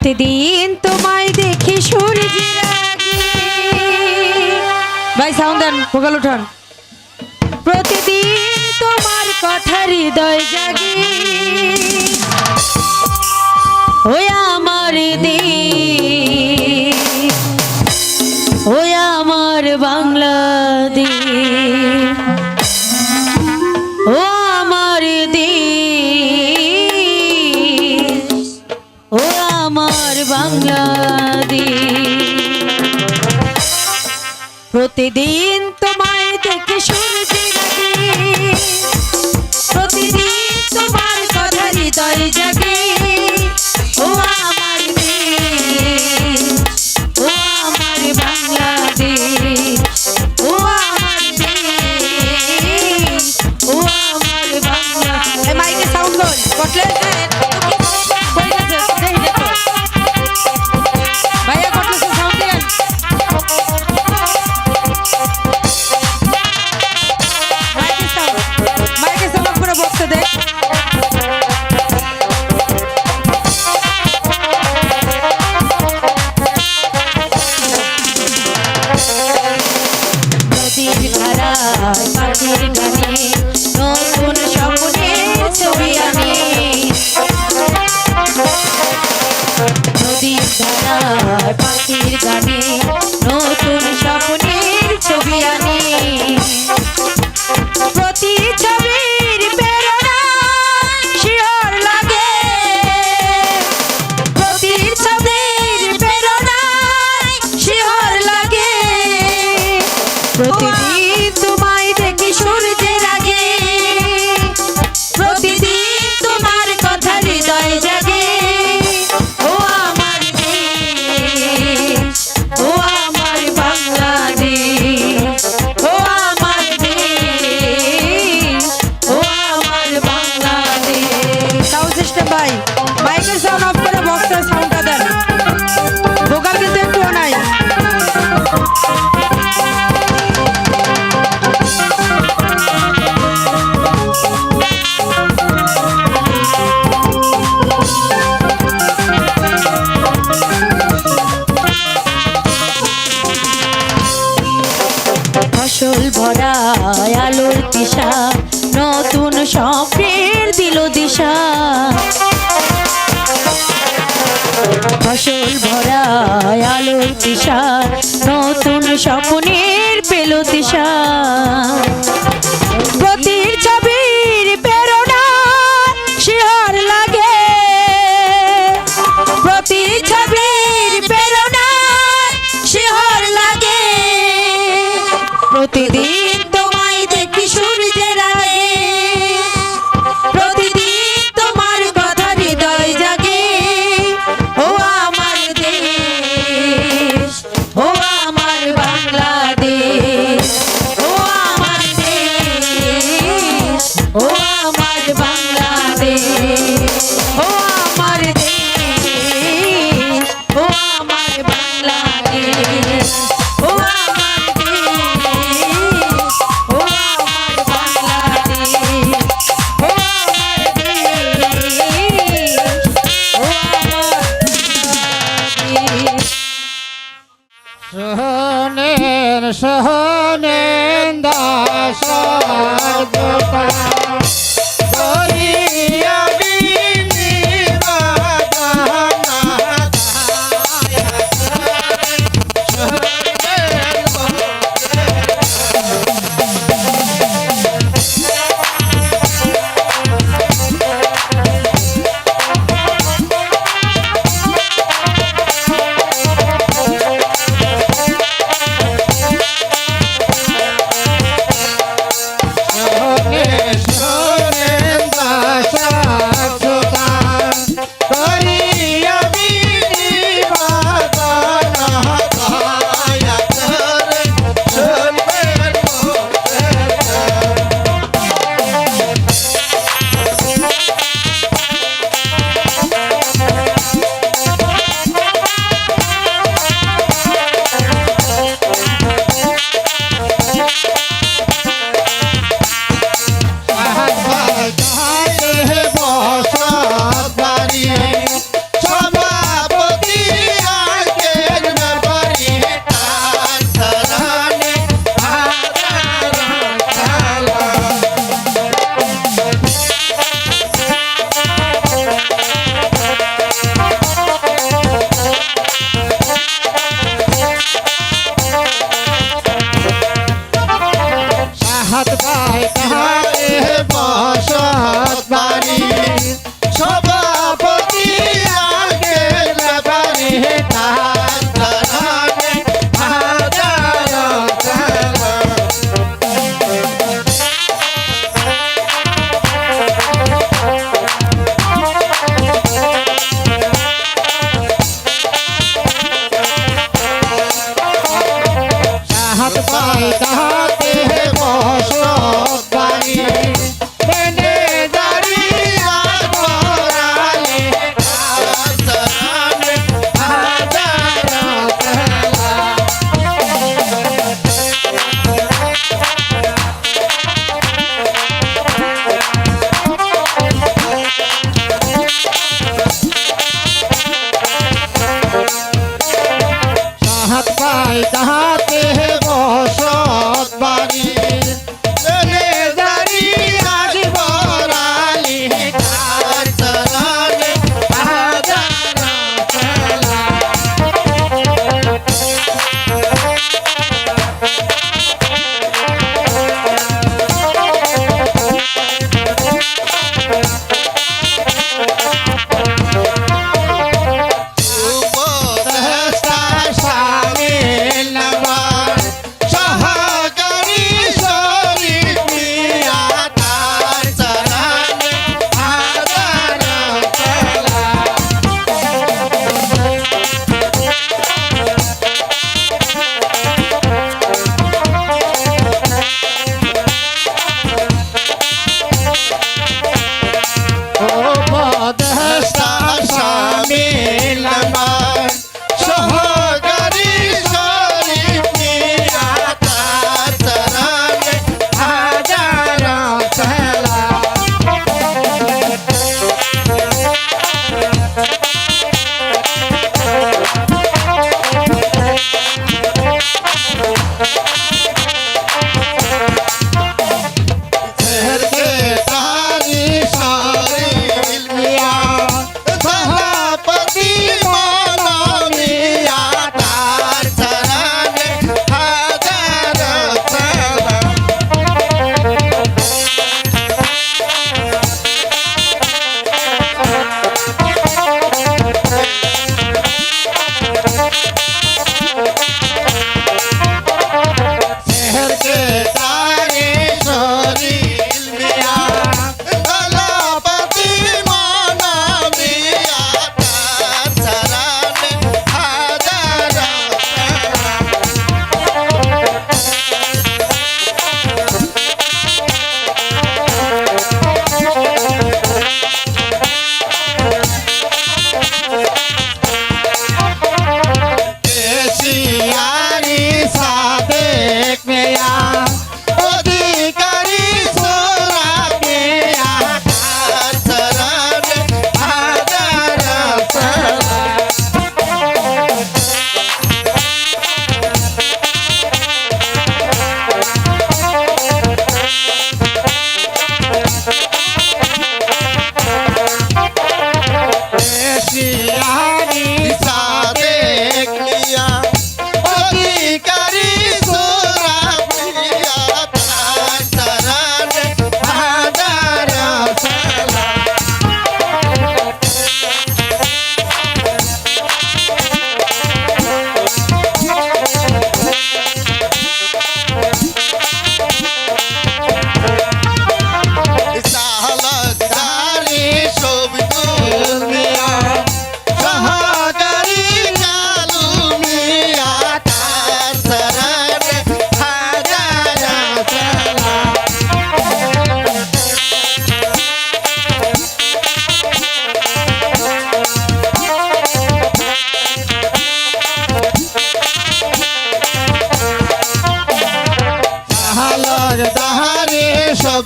প্রতিদিন তোমায় দেখি সূর্যের আগে। ভাই সাউন্ড দেন, ভোকাল উঠান। প্রতিদিন তোমার কথা হৃদয় জাগে, ওই আমার দেশ, ওই আমার বাংলাদেশ, ও আমার দেশ, ও আমার বাংলাদেশ। প্রতিদিন তোমায় দেখে সূর্যের আগে, প্রতিদিন তোমার কথা হৃদয় জাগে, ও আমার দেশ, ও আমার বাংলাদেশ, ও আমার দেশ, ও আমার বাংলাদেশ। মাইকে সাউন্ড বল কটলে ভাইয়া কটলে সাউন্ড দেন। মাইকে সাউন্ড করে বক্সে দে। নদীর ধারায় পাখির গানে নতুন স্বপ্নের ছবি আনে, নদীর ধারায় পাখির গানে নতুন স্বপ্নের ছবি আনে। প্রতি ছবির প্রেরণা শিহর লাগে, প্রতি ছবির প্রেরণা শিহর লাগে। প্রতিদিন তোমায় দেখি সূর্যের আগে, প্রতিদিন তোমার কথা হৃদয় জাগে, ও আমার দেশ, ও আমার বাংলাদেশ, ও আমার দেশ, ও আমার বাংলাদেশ। সাউন্ড সিস্টেম ভাই, মাইকের সাউন্ড অফ করে বক্সের সাউন্ডটা দেন। ভোকাল কিন্তু একটুও নাই। ফসল ভরা আলোর দিশা, নতুন স্বপ্নের দিল দিশা। ফসল ভরা আলোর দিশা, নতুন স্বপ্নের পেল দিশা। প্রতির ছবির প্রেরণা শিহর লাগে, প্রতি ছবির প্রেরণা শিহর লাগে। প্রতিদিন তোমায় দেখি সূর্যের আগে, প্রতিদিন তোমার কথা হৃদয় জাগে, ও আমার দেশ, ও আমার বাংলাদেশ, ও আমার দেশ, ও আমার বাংলাদেশ, ও আমার দেশ, ও আমার বাংলাদেশ, ও আমার দেশ, ও আমার বাংলাদেশ, ও আমার দেশ, ও আমার বাংলাদেশ। সোহনের সোহনের দাসার গোটা করিয়া বিনি বাদানা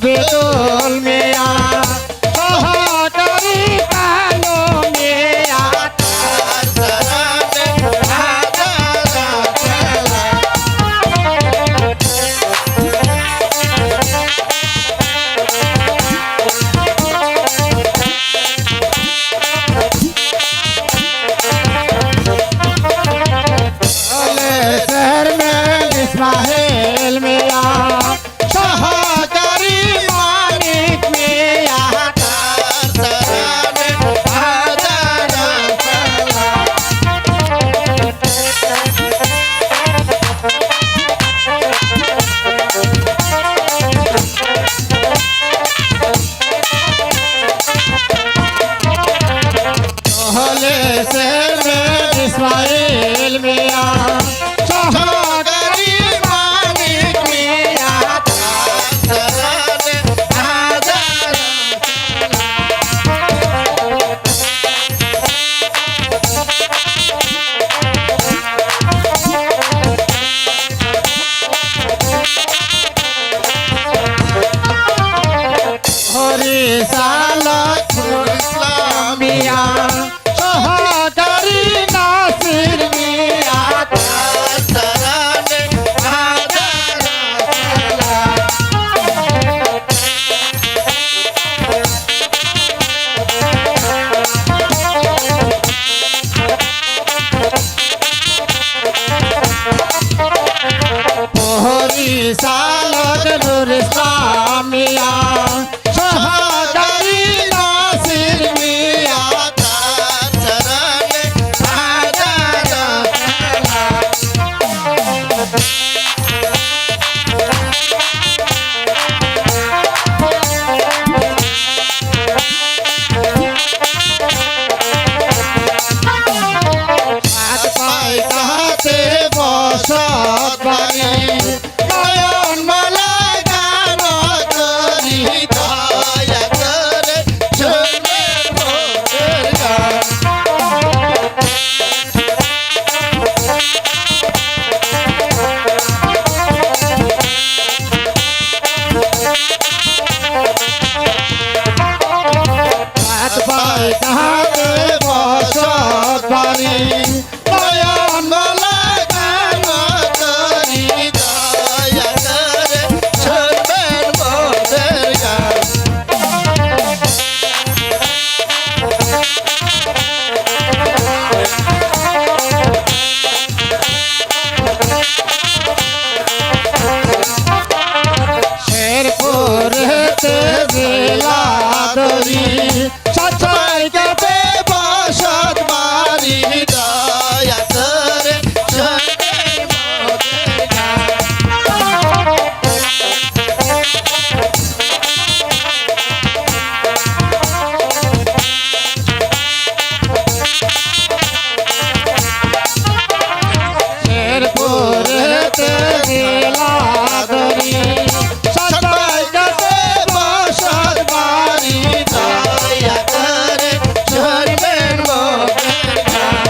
বেদুল মিয়া সহকারী কালো মিয়া চেয়ারম্যান ইসমাইল মিয়া সহকারী মানিক মিয়া হলে চেয়ারম্যান ইসমাইল মিয়া সহকারী মানিক মিয়া হরি সালত ইসলাম মিয়া সহকারী নাসির মিয়া হরি সালত নুর ইসলাম মিয়া সহকারী নাসির মিয়া হাত পায়ে তাহাতে বসত বাণী নয়ন মালা গান করি দয়া করে শুনে মোদের গান হাত পায়ে তাহাতে বসত বাণী নয়ন মালা গান করি দয়া করে শুনে মোদের গান শেরপুরেতে জেলা দরি সচাই কাপে বসত বাড়ি দয়া করে শুনে মোদের গান শেরপুরেতে জেলা দরি সচাই কাপে বসত বাড়ি দয়া করে শুনে মোদের গান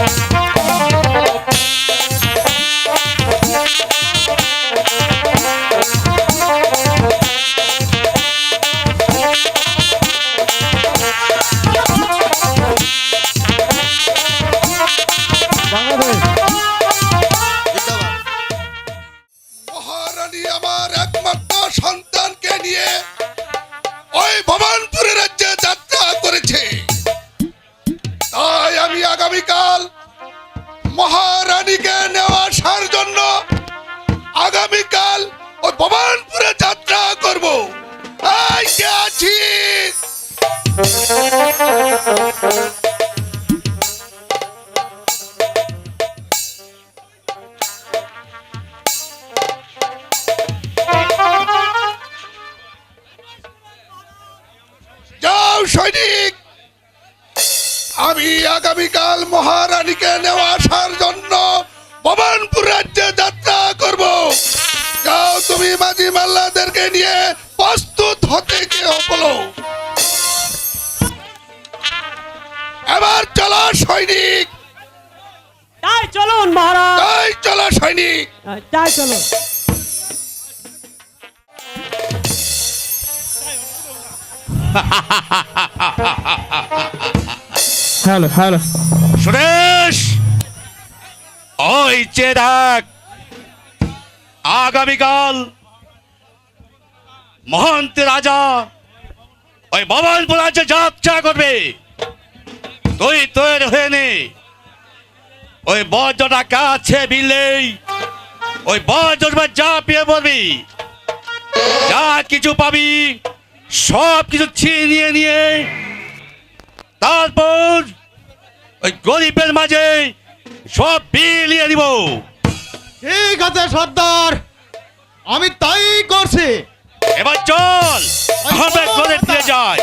মহারানী আমার একমাত্র সন্তানকে নিয়ে ওই ভবানপুরের রাজ্যে যাত্রা করেছে। তাই আমি আগামীকাল মহারানীকে নেওয়া আসার জন্য আগামীকাল ওই ভবানপুরে যাত্রা করব। এই কে আছিস? যাও সৈনিক, আমি আগামীকাল মহারানীকে নেওয়া আসার জন্য ভবানপুর রাজ্যে যাত্রা করব। যাও তুমি মাঝি মাল্লাদেরকে নিয়ে প্রস্তুত হতে কেউ বলো। এবার চলো সৈনিক, তাই চলুন মহারাজ, তাই চলো সৈনিক। তাই চলুন। হ্যালো হ্যালো সুরেশ, ওই যে দেখ, আগামীকাল মহন্ত রাজা ওই ভবানপুর রাজ্যে যাত্রা করবে। তুই তৈরি হয়ে নে। ওই বজ্রটা কাছে বিলেই ওই বজ্র যা পেয়ে পড়বি, যা কিছু পাবি সব কিছু ছিনিয়ে নিয়ে তারপর ওই গরিবের মাঝে সব বিলিয়ে দিব। ঠিক আছে সর্দার, আমি তাই করছি। এবার চল, আমরা ঘরে ফিরে যাই।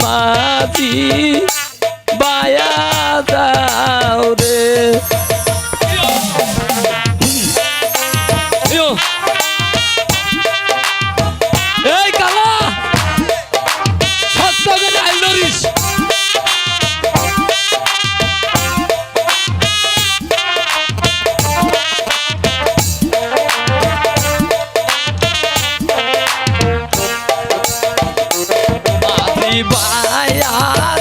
মাঝি বায়া যাও রে এই কালা সত্যকে ডাইল ধরিস। বায়া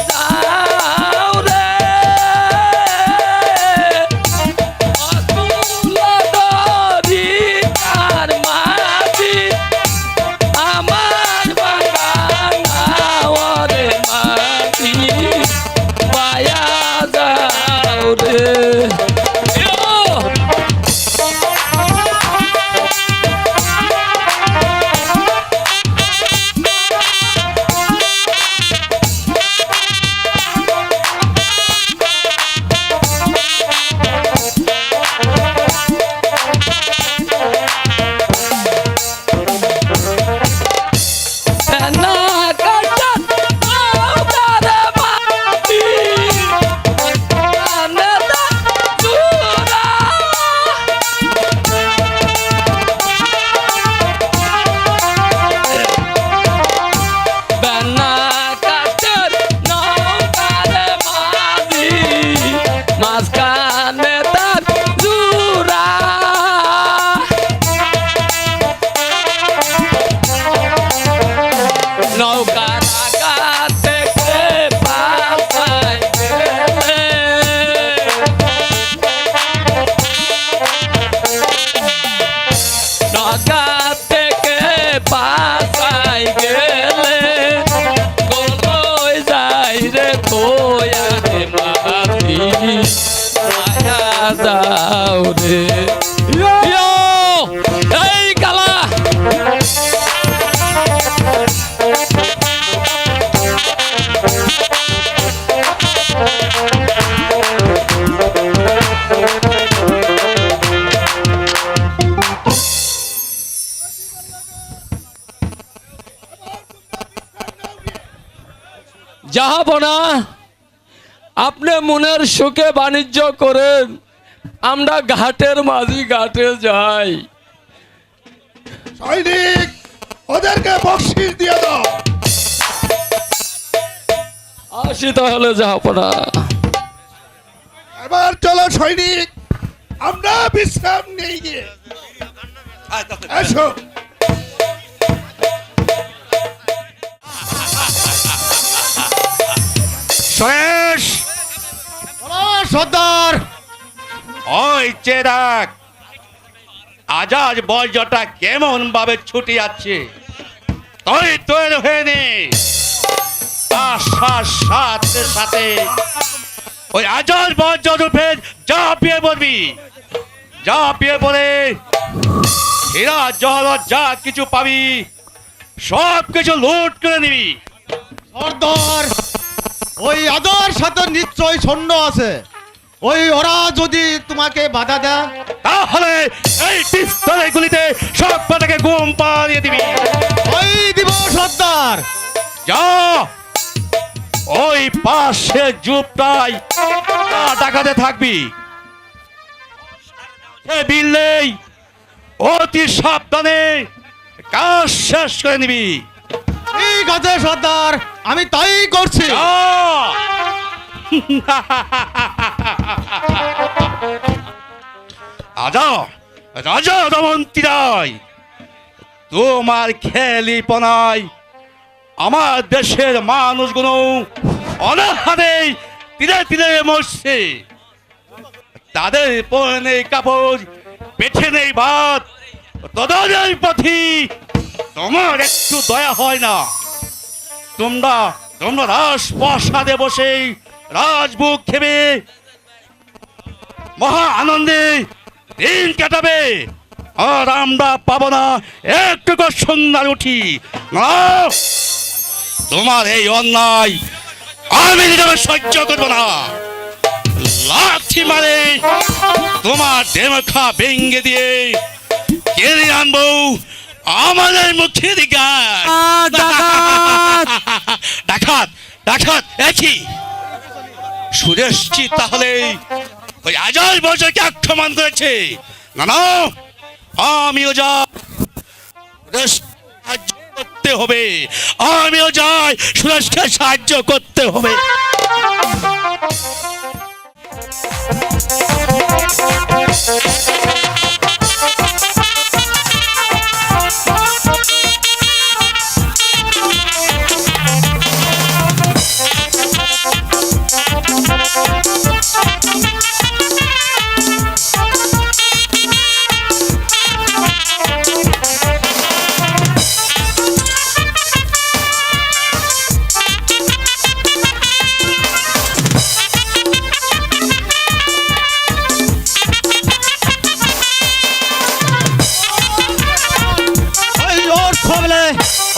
যাও রে অতুলা দরি আর মাঝি আমার বাগানা ওরে মাঝি বায়া যাও রে। যাও রে এই কালা যাহাবনা আপনি মনের সুখে বাণিজ্য করেন, আমরা ঘাটের মাঝি ঘাটে যাই। সৈনিক, ওদেরকে বকশিশ দিয়ে দাও। আসি তাহলে যাহাবনা। এবার চলো সৈনিক, আমরা বিশ্রাম নেই গিয়ে। এসো। শেষ সর্দার, ওই যে দেখ, আজাদ বজ্রটা কেমন ভাবে ছুটে যাচ্ছে। তুই তৈরি হয়ে নে। আসার সাথে সাথে ওই আজাদ বজ্র রূপে ঝাঁপিয়ে পড়বি। ঝাঁপিয়ে পড়ে হীরা জহরত যা কিছু পাবি সব কিছু লুট করে নিবি। সর্দার, ওই আদর সাথে নিশ্চয় সৈন্য আছে। ওই ওরা যদি তোমাকে বাধা দেয় তাহলে এই পিস্তলের গুলিতে সব পাতাকে গুম পাড়িয়ে দিবি। ওই দিব সর্দার। যা ওই পাশে জুপটাই টাকাতে থাকবি। বিললেই অতি সাবধানে কাজ শেষ করে নিবি। ঠিক আছে সর্দার, আমি তাই করছি। যা। রাজা রাজা দমন্তী রায়, তোমার খেলিপনায় আমার দেশের মানুষগুলো অনাহারে তীরে তীরে মরছে। তাদের পরে নেই কাপড়, পেটে নেই ভাত, তদের পথি তোমার একটু দয়া হয় না? তোমরা তোমরা রাজপ্রাসাদে বসে রাজভোগ খেবে, মহা আনন্দে দিন কাটাবে, আর আমরা পাবো না একটু সন্ধ্যার উঠি না। তোমার এই অন্যায় আমি নিজেকে সহ্য করবো না। লাঠি মারে তোমার দেমখা ভেঙ্গে দিয়ে কেড়ে আনবো আমাদের মুখের গাছ। ডাকাত ডাকাত একই সুরেশজি তাহলে ওই আজল বর্ষকে আক্রমণ করেছে। না না, আমিও যা সাহায্য করতে হবে, আমিও যাই সুরেশকে সাহায্য করতে হবে।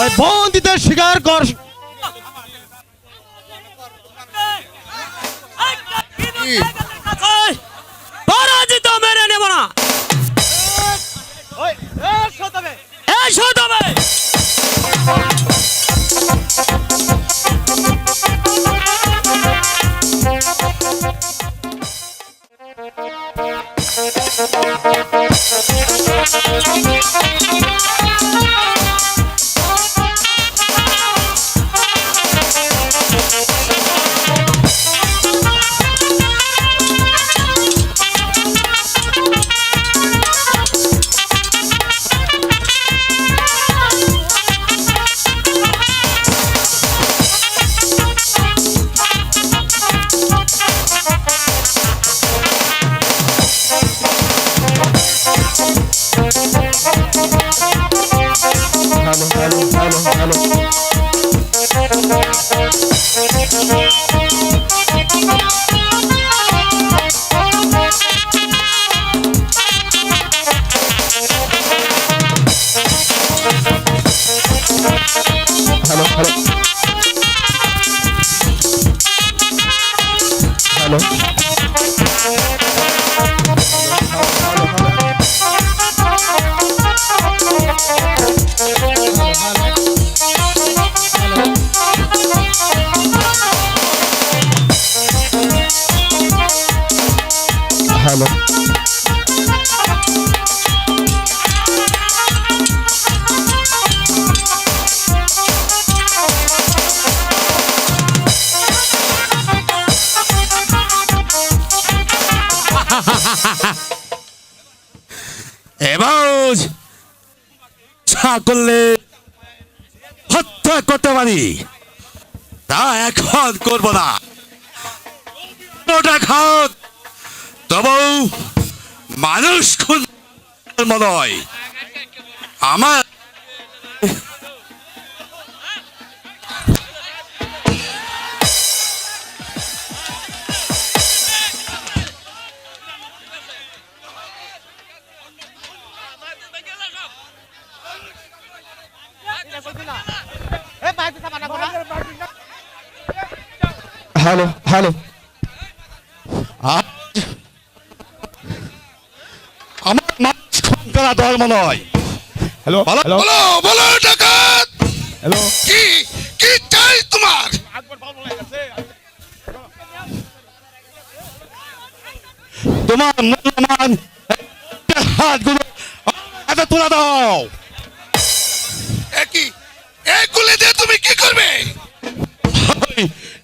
ওই বন্দিদের শিকার কর। পরাজিত মেনে নেব না। এসো তবে। এবার করলে হত্যা করতে পারি, তা এখন করব না। ডাকাত তবু মানুষ খুন নয়। আমার হ্যালো হ্যালো, আমার মানুষ খুন করা ধর্ম নয়। হ্যালো বলো হ্যালো বলো বলো ডাকাত, হ্যালো, কি কি চাই তোমার? তোমার মূল্যবান হাতগুলো হাতে তুলে দাও। একই এগুলি দিয়ে তুমি কি করবে? ওই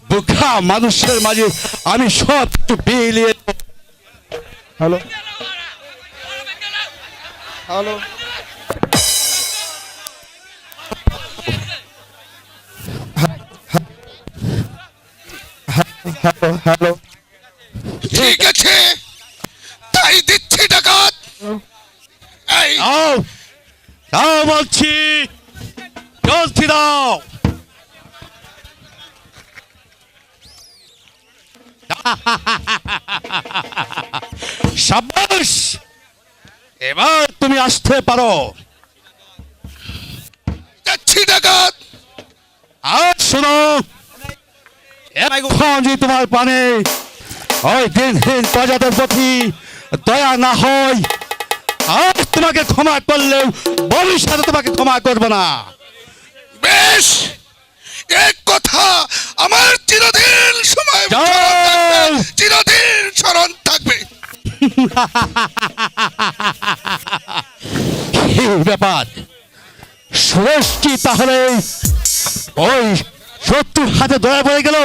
বোকা মানুষের মাঝে আমি সব একটু বিলিয়ে হ্যালো হ্যালো হ্যালো হ্যালো ঠিক আছে, তাই দিচ্ছি ডাকাত। এই দাও দাও বলছি, জলদি দাও। শাবাশ, এবার তুমি আসতে পারো। যাচ্ছি ডাকাত। আর শোনো, এখন যদি তোমার পানে ওই দিনহীন প্রজাদের প্রতি দয়া না হয়, আজ তোমাকে ক্ষমা করলেও ভবিষ্যতে তোমাকে ক্ষমা করবো না। বেশ, এক কথা আমার চিরদিন সময় যাও। চিরদিন স্মরণ থাকবে। কি ব্যাপার, সুরেশ কি তাহলে ওই শত্রুর হাতে দয়া পড়ে গেল?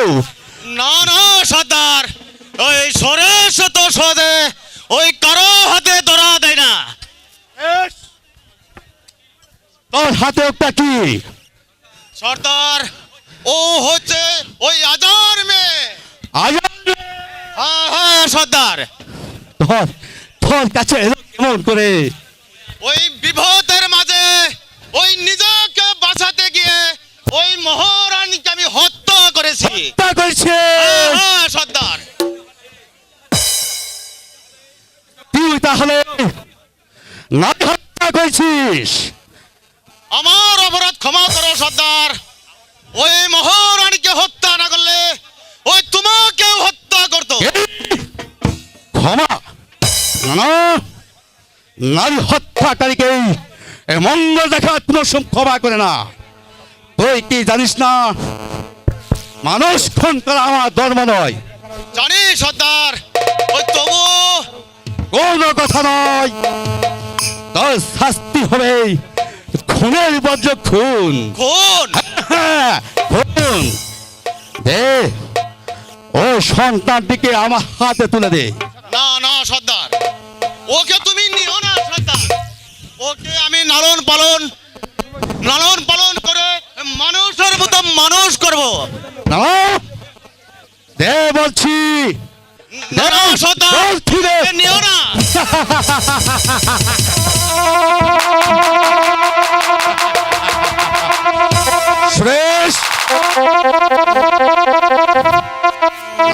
না না সর্দার, ওই সরেশ তো সদে ওই কারো হাতে ধরা দেয় না। তোর হাতে ওটা কি? সর্দার, ও হচ্ছে ওই আজার মেয়ে। হ্যাঁ হ্যাঁ সর্দার, তোর তোর কাছে এলো কেমন করে? ওই বিপদের মাঝে ওই নিজেকে বাঁচাতে গিয়ে ওই মহারানীকে আমি হত্যা করেছি। তা করেছে হ্যাঁ হ্যাঁ সর্দার, তুই তাহলে না হত্যা করেছিস? আমার অপরাধ ক্ষমা করো সর্দার। ওই মহারানীকে হত্যা না করলে ওই তোমাকেও হত্যা করতো। ক্ষমা না, নারী হত্যাকারীকে এ মঙ্গল দেখা কোনো ক্ষমা করে না। তুই কি জানিস না, মানুষ খুন করা আমার ধর্ম নয়। জানি সর্দার, ওই তবু কোনো কথা নয়, তোর শাস্তি হবে খুনের বজ্র খুন। খুন। হ্যাঁ, খুন। দে ওই সন্তানটিকে আমার হাতে তুলে দে। না না সর্দার, ওকে তুমি নিও না সর্দার। ওকে আমি লালন পালন করে মানুষের মতো মানুষ করব। না, দে বলছি, না না সর্দার, বলছি রে। ওকে নিও না। সুরেশ,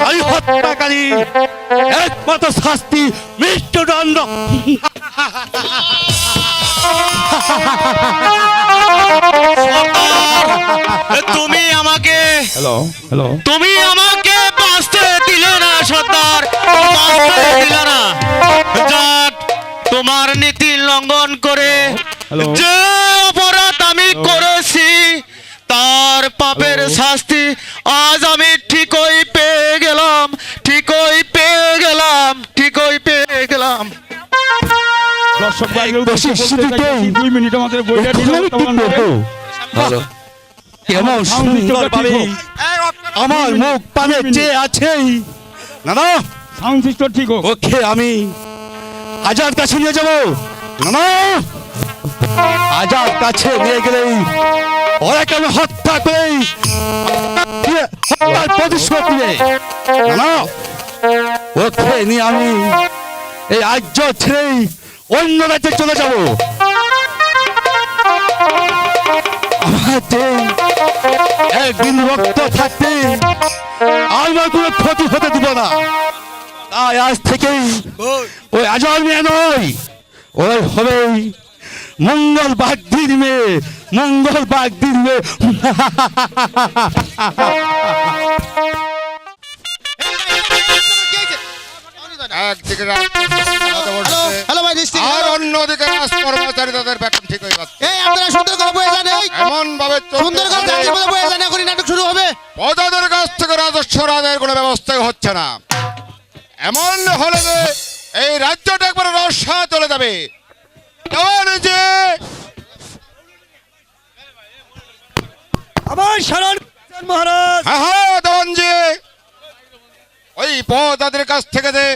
নারী হত্যাকারী একমাত্র শাস্তি মৃত্যুদণ্ড। তুমি আমাকে হ্যালো তুমি আমাকে বাঁচতে দিলে না সর্দার, বাঁচতে দিলে না। যাক, তোমার নীতি লঙ্ঘন করে যে অপরাধ আমি করেছি তার পাপের শাস্তি আজ আমি ঠিকই পেয়ে গেলাম। দর্শক ভাইকে বেশি শিশুকে 2 মিনিট আমাদের বইটা হ্যালো, কেমন সুন্দর ভাবে আমার মুখ পানে চেয়ে আছেই। না না, সাউন্ড সিস্টেম ঠিক হোক। ওকে আমি আজাদ কাছে নিয়ে যাব। না না, আজাদ কাছে নিয়ে গেলেই ওরাকে আমি হত্যা করে হত্যার প্রতিশোধ নিয়ে, না ওকে নিয়ে আমি এই রাজ্য ছেড়ে অন্য রাজ্যে চলে যাব। আমার যে একদিন রক্ত থাকতে আমার কোনো ক্ষতি হতে দিব না। তাই আজ থেকেই ওই আজর মেয়ে নয়, ওই হবে মঙ্গল বাগদির মেয়ে। একদিকে হ্যালো ভাই দৃষ্টি, আর অন্যদিকে রাজ কর্মচারী তাদের বেতন ঠিক হয়ে যাচ্ছে। এই আপনারা সুন্দর করে বয়ে যান, এই এমন ভাবে সুন্দর করে জাতির মধ্যে বয়ে যান, এখনই নাটক শুরু হবে। প্রজাদের কাছ থেকে রাজস্ব আদায়ের কোনো ব্যবস্থাই হচ্ছে না। এমন হলে যে এই রাজ্যটা একবার রসা চলে যাবে। এমন যে আমার শরণ মহারাজ। হ্যাঁ হ্যাঁ দেওয়ানজি, ওই পদাদের কাছ থেকে যে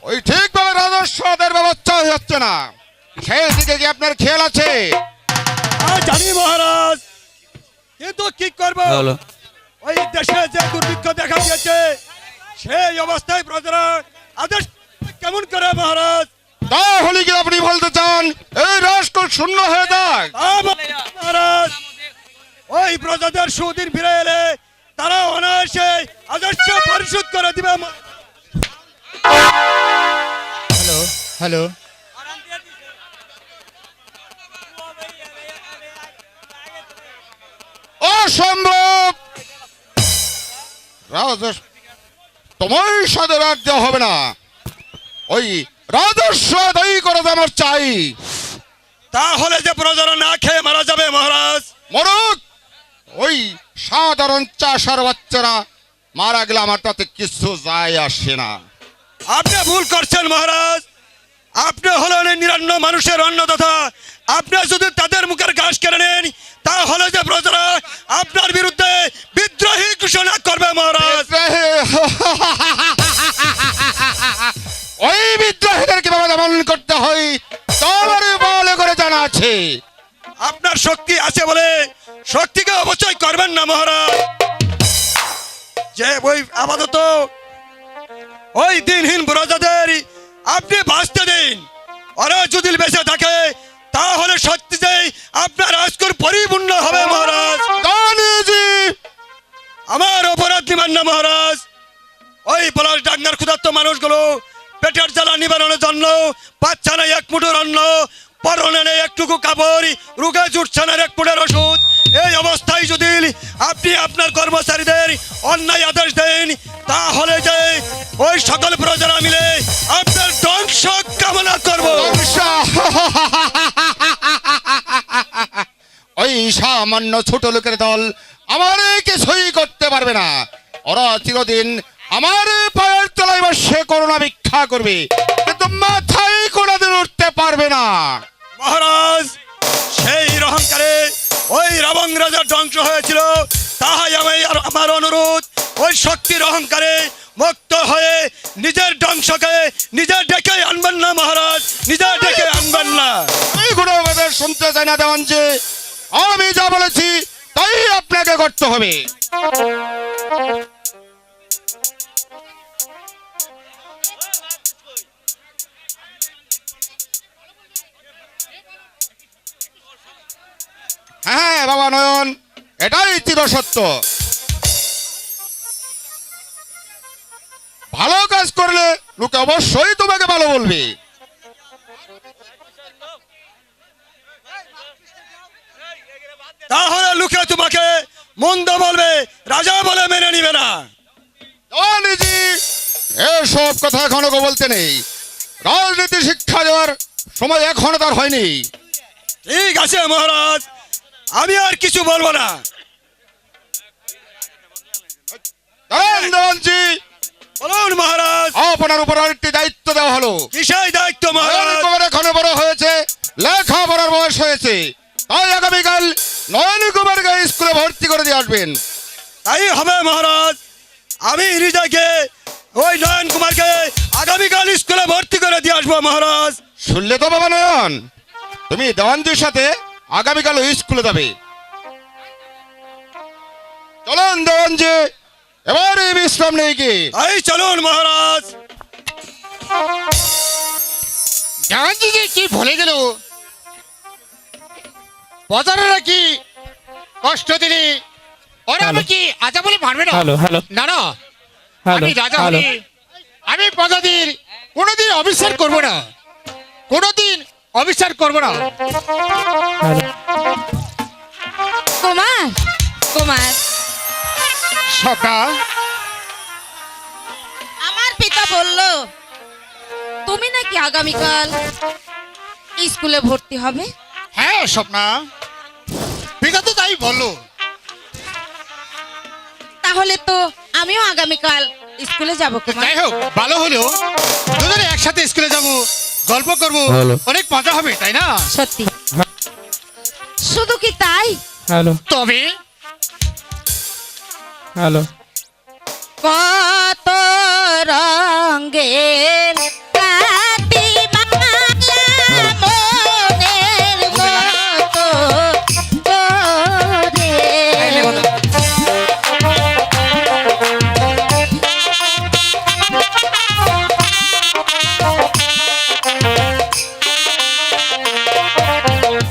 ওই ঠিকভাবে রাজস্ব আদায়ের ব্যবস্থা হচ্ছে না, সেই দিকে কি আপনার খেয়াল আছে? জানি মহারাজ, কিন্তু কি করবো, ওই দেশে যে দুর্ভিক্ষ দেখা দিয়েছে সেই অবস্থায় প্রজারা আদেশ কেমন করে মহারাজ? তাহলে কি আপনি বলতে চান এই রাষ্ট্র শূন্য হয়ে যাক? মহারাজ, ওই প্রজাদের সুদিন ফিরে এলে তারা অনায়াসে আদেশ পরিশোধ করে দিবে। হ্যালো, অসম্ভব! রাজস্ব তোমার সাথে রাত দেওয়া হবে না, ওই রাজস্ব আদায় করে আমার চাই। তাহলে যে প্রজারা না খেয়ে মারা যাবে মহারাজ। মরক, ওই সাধারণ চাষার বাচ্চারা মারা গেলে আমার তাতে কিছু যায় আসে না। আপনি ভুল করছেন মহারাজ, আপনি হলেন নিরান্ন মানুষের অন্নদাতা। আপনি যদি তাদের মুখের ঘাস কেড়ে নেন তাহলে যে প্রজারা আপনার বিরুদ্ধে বিদ্রোহী ঘোষণা করবে মহারাজ। ওই বিদ্রোহীদের কিভাবে দমন করতে হয় তোমার ভালো করে জানা আছে। আপনার শক্তি আছে বলে শক্তিকে অবচয় করবেন না মহারাজ। যে ওই আপাতত ওই দিনহীন প্রজাদের আপনি বাঁচতে দিন, ওরা যদি বেঁচে থাকে তাহলে সত্যি যে আপনার আজকের পরিপূর্ণ হবে মহারাজ। গান্ধীজি, আমার অপরাধ নিবেন না মহারাজ। ওই পলাশ ডাঙ্গার ক্ষুধার্ত মানুষগুলো পেটের জ্বালা নিবারণের জন্য পাচ্ছে না এক মুঠোর অন্ন, পরনে নেই একটুকু কাপড়, রোগে জুটছে না এক ফুটের ওষুধ। এই অবস্থায় যদি আপনি আপনার কর্মচারীদের অন্যায় আদেশ দেন তাহলে যে ওই সকল প্রজারা মিলে আপনার ধ্বংস কামনা করব। ওই সামান্য ছোট লোকের দল আমার কিছুই করতে পারবে না। ওরা চিরদিন আমার পায়ের তলায় বসে করোনা ভিক্ষা করবে, কিন্তু মাথায় কোনোদিন উঠতে পারবে না। মহারাজ, সেই অহংকারে ওই রাবণ রাজার ধ্বংস হয়েছিল, তাহাই আমার অনুরোধ ওই শক্তির অহংকারে মুক্ত হয়ে নিজের ধ্বংসকে নিজের ডেকে আনবেন না মহারাজ, নিজের ডেকে আনবেন না। এইগুলো আমাদের শুনতে চাই না দেওয়ানজি, আমি যা বলেছি তাই আপনাকে করতে হবে। হ্যাঁ বাবা নয়ন, এটাই চিরসত্য। ভালো কাজ করলে লোকে অবশ্যই তোমাকে ভালো বলবে। তাহলে লোকে তোমাকে মন্দ বলবে, রাজা বলে মেনে নিবে না। দেওয়ানজি, এসব কথা এখনো বলতে নেই। রাজনীতি শিক্ষা দেওয়ার সময় এখনো তার হয়নি। ঠিক আছে মহারাজ, আমি আর কিছু বলবো না। দেওয়ানজি, বলুন মহারাজ। আপনার উপর আরেকটি দায়িত্ব দেওয়া হলো। কিসের দায়িত্ব মহারাজ? নয়ন কুমার এখনো বড় হয়েছে, লেখাপড়ার বয়স হয়েছে, তাই আগামীকাল নয়ন কুমারকে স্কুলে ভর্তি করে দিয়ে আসবেন। তাই হবে মহারাজ। আমি নিজেকে ওই নয়ন কুমারকে আগামীকাল স্কুলে ভর্তি করে দিয়ে আসবো মহারাজ। শুনলে তো বাবা নয়ন, তুমি দেওয়ানজির সাথে আগামীকাল স্কুলে যাবে। চলুন দেওয়ানজি, এবারে বিশ্রাম নেই কি? তাই চলুন মহারাজ। দেওয়ানজি যে কি ভুলে গেল, প্রজারা কি কষ্ট দিলে ওরা কি আজা বলে মারবে না? না না, আমি রাজা হলে আমি প্রজাদের কোনোদিন অবিচার করব না, কোনোদিন অবিচার করব না। কুমার, কুমার, সকা, আমার পিতা বলল তুমি নাকি আগামীকাল স্কুলে ভর্তি হবে। হ্যাঁ স্বপ্না, পিতা তো তাই বললো। তাহলে তো আমিও আগামীকাল স্কুলে যাব কুমার। যাই হোক, ভালো হলো, দুজনে একসাথে স্কুলে যাব, গল্প করব, অনেক মজা হবে, তাই না? সত্যি। শুধু কি তাই, তবে হ্যালো কত রঙের কাতি মালা মনের মতো তোরে।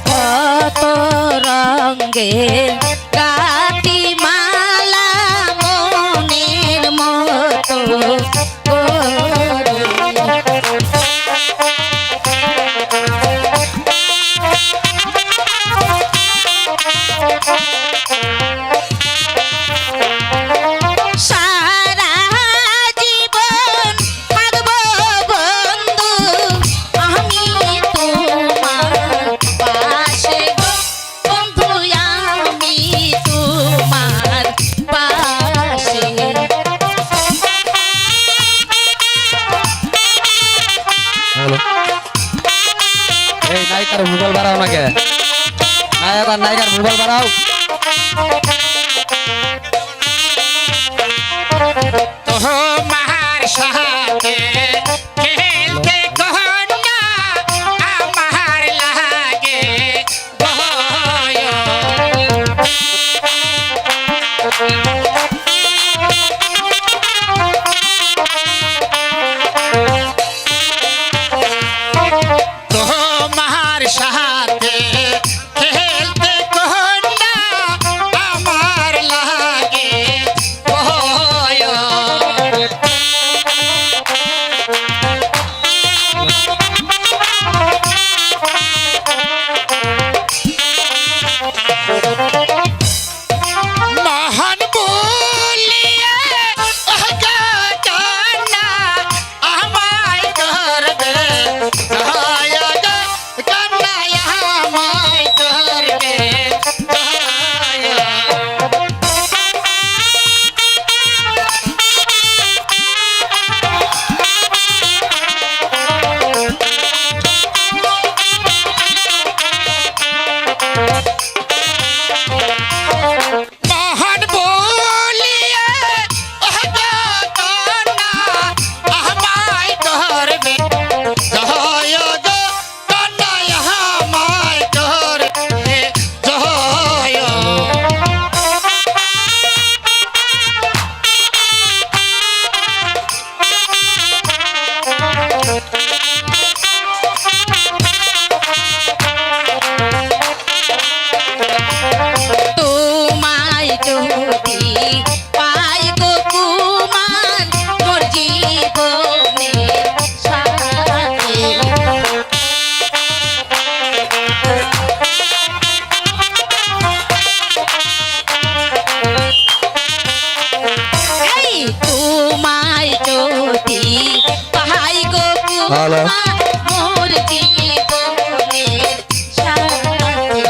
কত রঙের কাতি মালা মনের মতো সারা জীবন থাকবো বন্ধু আমি তোমার পাশে গো, বন্ধু আমি তোমার পাশে। এই নায়িকার ভূগোল বাড়াও নাকি নায়িকার ভূগোল বাড়াও তোমার সাথে খেলতে কন্যা আমার লাগে ভয়। তোমার সাথে খেলতে কন্যা আমার লাগে ভয়। মহান বলিয়ে কান্না আমায় করবে দয়া গো, কান্না আমায় করবে দয়া। মহান বলিয়ে কান্না আমায় করবে দয়া গো, কান্না আমায় করবে দয়া। তোমায় যদি পাই গো কুমার মোর জীবনের সাথী। এই তোমায় যদি পাই গো কুমার মোর জীবনের সাথী।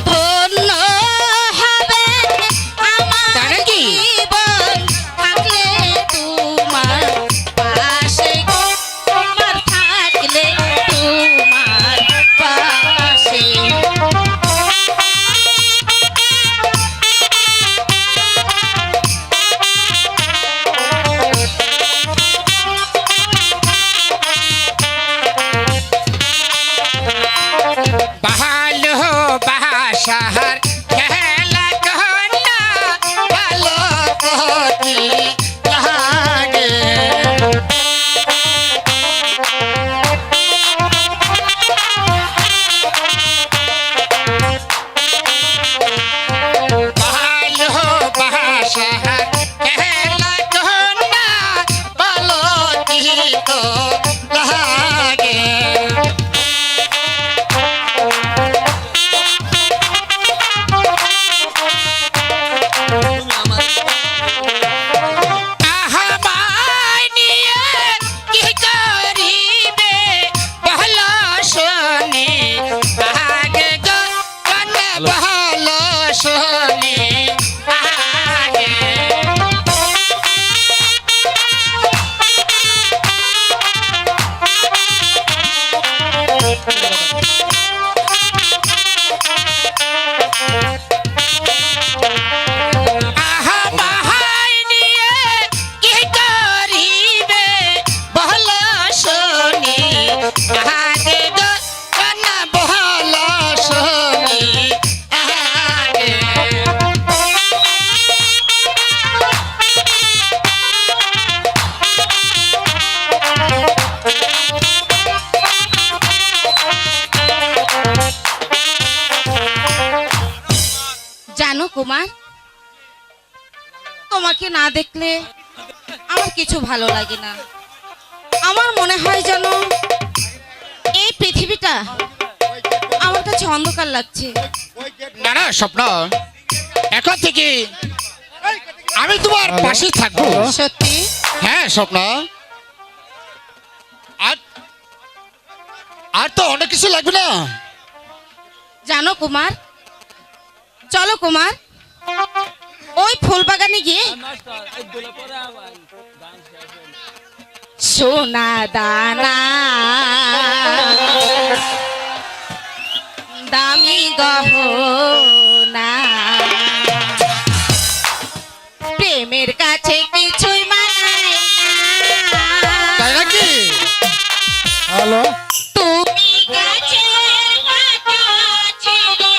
ধন্য হবেন আমার তাহলে কি? জীবন থাকলে তোমার পাশে গো, তোমার থাকলে তোমার পাশে। ভালোবাসার খেলা কন্যা ভালো কতি লাগে। ভালোবাসার খেলা কন্যা ভালো কি তো লাগে। কুমার, তোমাকে না দেখলে আমার কিছু ভালো লাগে না। আমার মনে হয় যেন এই পৃথিবীটা আমার কাছে অন্ধকার লাগছে। না না স্বপ্ন, এখন থেকে আমি তোমার পাশে থাকবো। সত্যি? হ্যাঁ স্বপ্ন, আর আর তো অনেক কিছু লাগবে না। জানো কুমার, চলো কুমার, ওই ফুল বাগানে গিয়ে সোনা দানা দামি গহনা প্রেমের কাছে কিছুই মানায় না। তাই নাকি? হ্যালো, তুমি গাছের পাতা ছিঁড়ে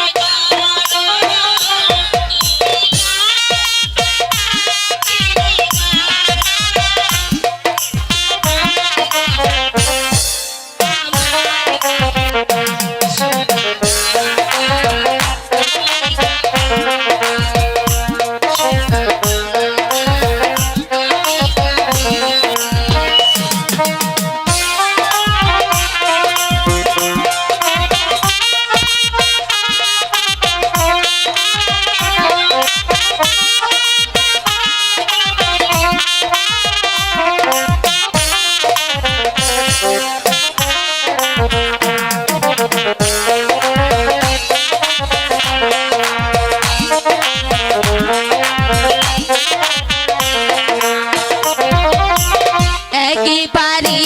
একেবারে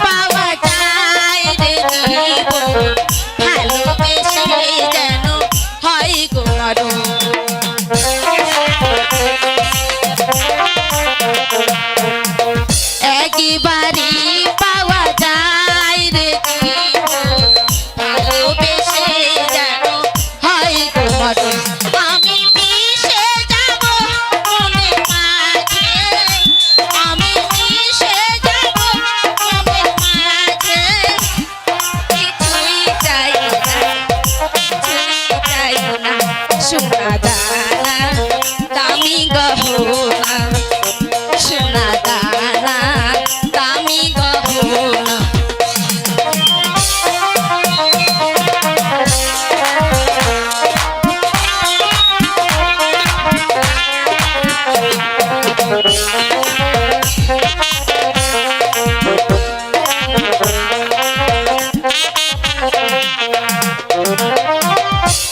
পাওয়া যায় রে জীবন, ভালোবেসে যেন হয় গো মরণ। একেবারে পাওয়া যায় রে জীবন, ভালোবেসে যেন হয় গো মরণ। আমি মিশে যাব মনের মাঝে, আমি মিশে যাব মনের মাঝে, কিছুই চাই না, কিছুই চাই না, সোনা দানা দামি গহনা, সোনা দানা দামি গহনা।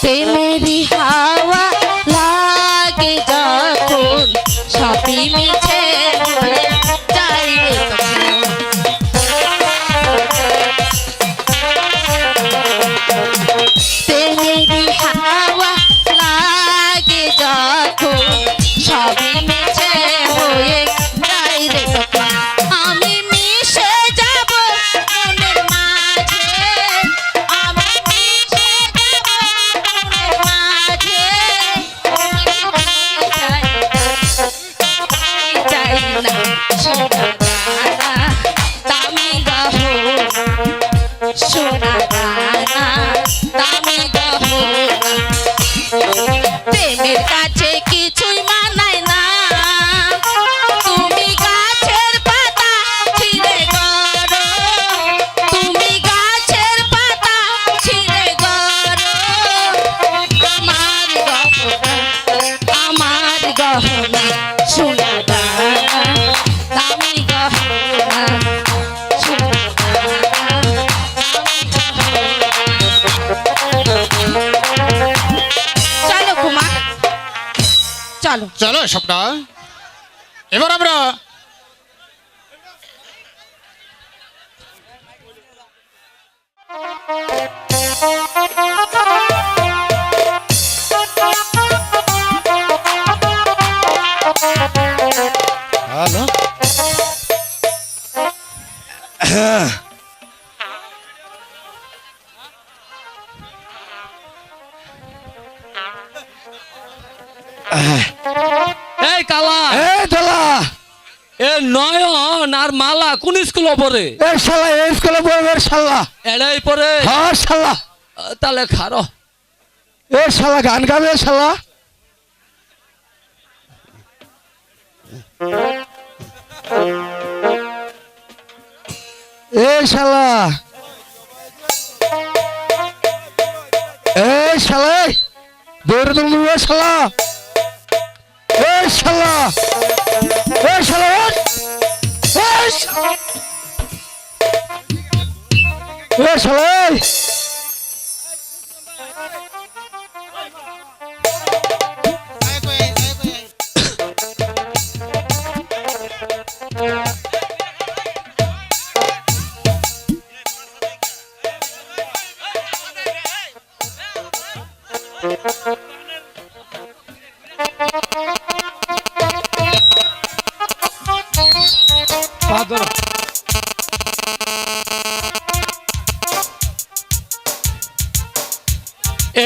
প্রেমেরই হাওয়া লাগে যখন, সবই মিছে হয়ে যায় রে তখন। প্রেমেরই হাওয়া লাগে যখন, সবই মিছে হয়ে যায় রে তখন। আমি মিশে যাব মনের মাঝে, আমি মিশে যাব মনের মাঝে, চাই না সোনা দানা দামি গহনা, সোনা দানা দামি গহনা প্রেমের কাছে কিছুই মানায় না। তুমি গাছের পাতা ছিঁড়ে গড়ো, তুমি গাছের পাতা ছিঁড়ে গড়ো, আমার গহনা, আমার গহনা, সোনা দানা দামি গহনা, সোনা দানা দামি গহনা। চলো কুমার, চলো। চলো স্বপ্ন, এবার আমরা হ্যালো, এই কালা, এই দলা, এ নয়ন আর মালা কোন স্কুলে পড়ে? এ শালা এই স্কুলে পড়বে শালা। এলাই পড়ে? হ্যাঁ শালা। তাহলে খারো। এ শালা গান গাবে শালা। এই শালা এই শালা দৌড়ে তুমি শালা এই শালা এই শালা এই শালা এই শালা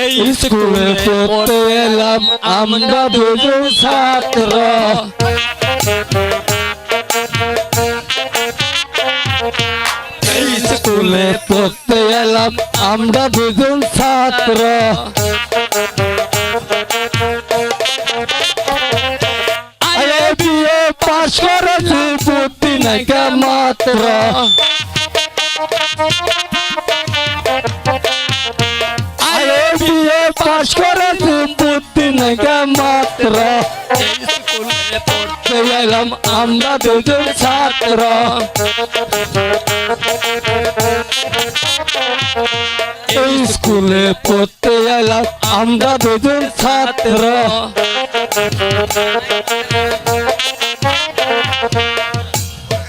এই স্কুলে পড়তে এলাম আমরা দুজন ছাত্র এই স্কুলে পড়তে এলাম আমরা দুজন ছাত্র আরে বিয়ে পাশ করেছি বুদ্ধি নাইকা মাত্র আরে বিয়ে পাশ করেছি বুদ্ধি নাইকা মাত্র এই স্কুলে পড়তে এলাম আমরা দুজন ছাত্র এই স্কুলে পড়তে এলাম আমরা দুজন ছাত্র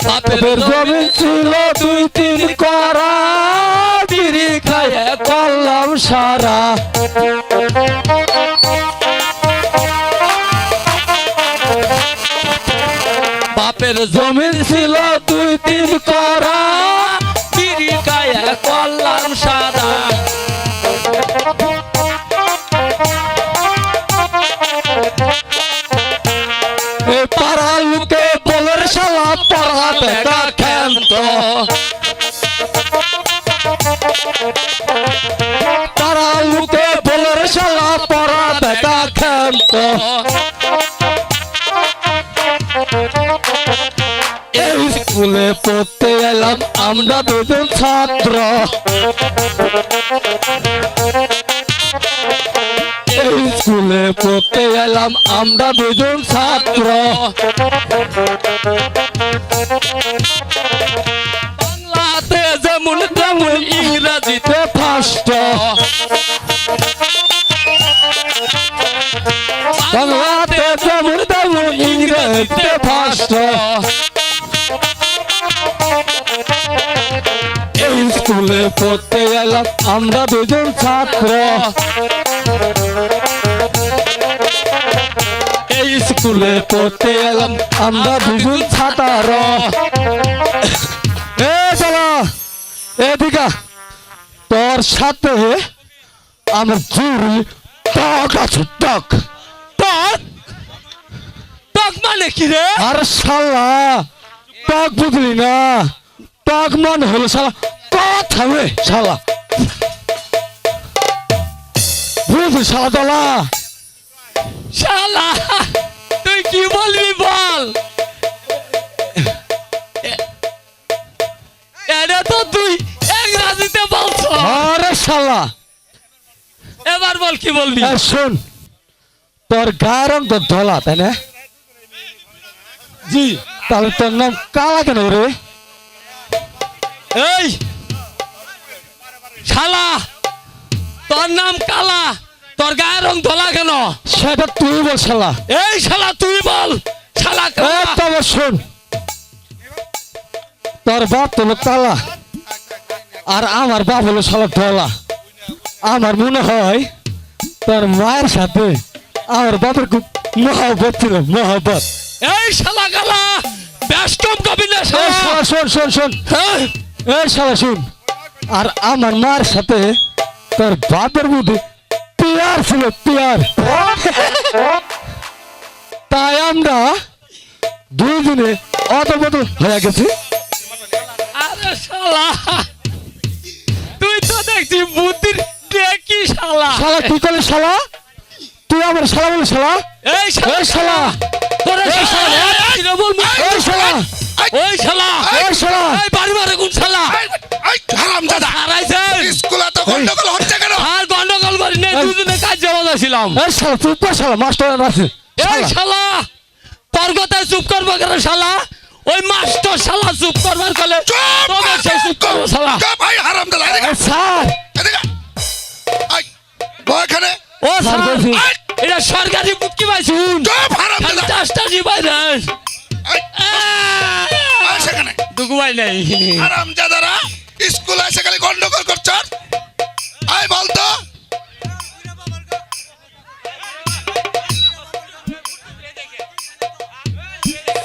বাপের জমি ছিল 2-3 করা বিড়ি খাইয়ে করলাম সারা বাপের জমি ছিল 2-3 করা বিড়ি খাইয়ে করলাম সারা পাড়ার লোকে বলের শালা পড়া বেটা খেন্ত পাড়ার লোকে বলের শালা পড়া বেটা খেন্ত এই স্কুলে পড়তে এলাম আমরা দুজন ছাত্র এই স্কুলে পড়তে এলাম আমরা দুজন ছাত্র বাংলাতে যেমন তেমন ইংরেজিতে ফার্স্ট বাংলাতে যেমন তেমন ইংরেজিতে ফার্স্ট এই স্কুলে পড়তে এলাম আমরা দুজন ছাত্র এই স্কুলে পড়তে এলাম আমরা দুজন ছাত্র এ চলো এদিকে তোর সাথে আমার জরুরি টক আছে টক টক টক মানে কি রে আর শালা টক বুঝলি না টক মানে হলো শালা কথা রে শালা বুঝলি শালা দলা শালা তুই কি বলবি বল এটা তো তুই ইংরেজিতে বলছো আরে শালা এবার বল কি বলবি শোন তোর গায়ের রং তো ধলা তাই না জি তাহলে তোর নাম কালা কেন রে এই শালা তোর নাম কালা তোর গায়ের রং ধলা কেন সেটা তুই বল শালা এই শালা তুই বল শালা তবে শোন তোর বাপ হলো কালা আর আমার বাপ হলো শালা ধলা আমার মনে হয় তোর মায়ের সাথে আমার বাপের খুব মহব্বত ছিল মহব্বত এই শালা কালা বেশ কম কবি না শালা শোন শোন শোন এই শালা শুন আর আমার মায়ের সাথে তোর বাপের মধ্যে পিয়ার ছিল পিয়ার তাই আমরা দুজনে অতবদল হয়ে গেছি আরে শালা তুই তো দেখছি বুদ্ধির কি শালা শালা কি করলি শালা তুই আমার শালা বলি শালা এই শালা তোরে সেই শালা কি রে বল ওই শালা ওই শালা ওই শালা এই বাড়ি মারে কোন শালা হারামজাদা হারাইছে স্কুলে তো গন্ডগোল হচ্ছে কেন আর গন্ডগোল করি না দুজনে কাজ জমা দিয়েছিলাম এই শালা চুপ কর শালা মাস্টার আছে এই শালা তোর কথায় চুপ করবো কেন শালা ওই মাস্টার শালা চুপ করবার কলে তবে সে চুপ করবো শালা ভাই হারামজাদা এদিকে স্যার এদিকে আই বয় এখানে ও স্যার বলছি। এটা সরকারি বুকি পাইছুন চুপ হারামজাদা চাষটা জিবাই দেন আই আই সেখানে দুগু ভাই নাই হারামজাদারা স্কুলে এসে খালি গন্ডগোল করছ আই বলতো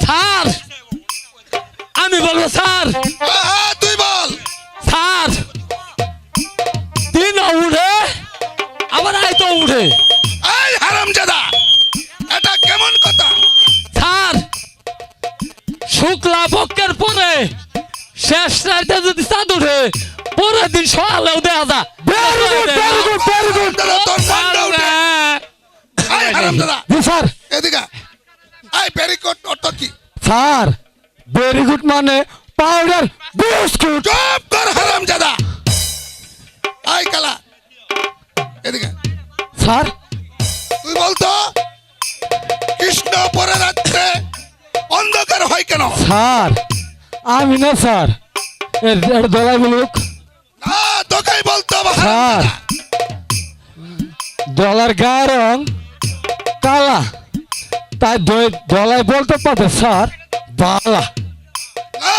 স্যার আমি বলবো স্যার তুই বল স্যার দিন উঠে আবার আইতো উঠে এই হারামজাদা এটা কেমন কথা স্যার শুক্লা পক্ষের পরে শেষ রাতে যদি চাঁদ উঠে পরের দিন সকালেও দেখা যা very good very good very good হারামজাদা তোর মনটা উঠে এই হারামজাদা জি স্যার এদিকে এই পেরিকোট অর্থ কি স্যার ভেরি গুড মানে পাউডার বিস্কুট চুপ কর হারামজাদা এই কালা এদিকে স্যার তুই বলতো কৃষ্ণ পরে রাত্রে অন্ধকার হয় কেন স্যার আমি না স্যার এটা দলাই বলুক না তোকেই বলতো স্যার ডলার গায়ের রং কালা তাই দলাই বলতে পারে স্যার বালা না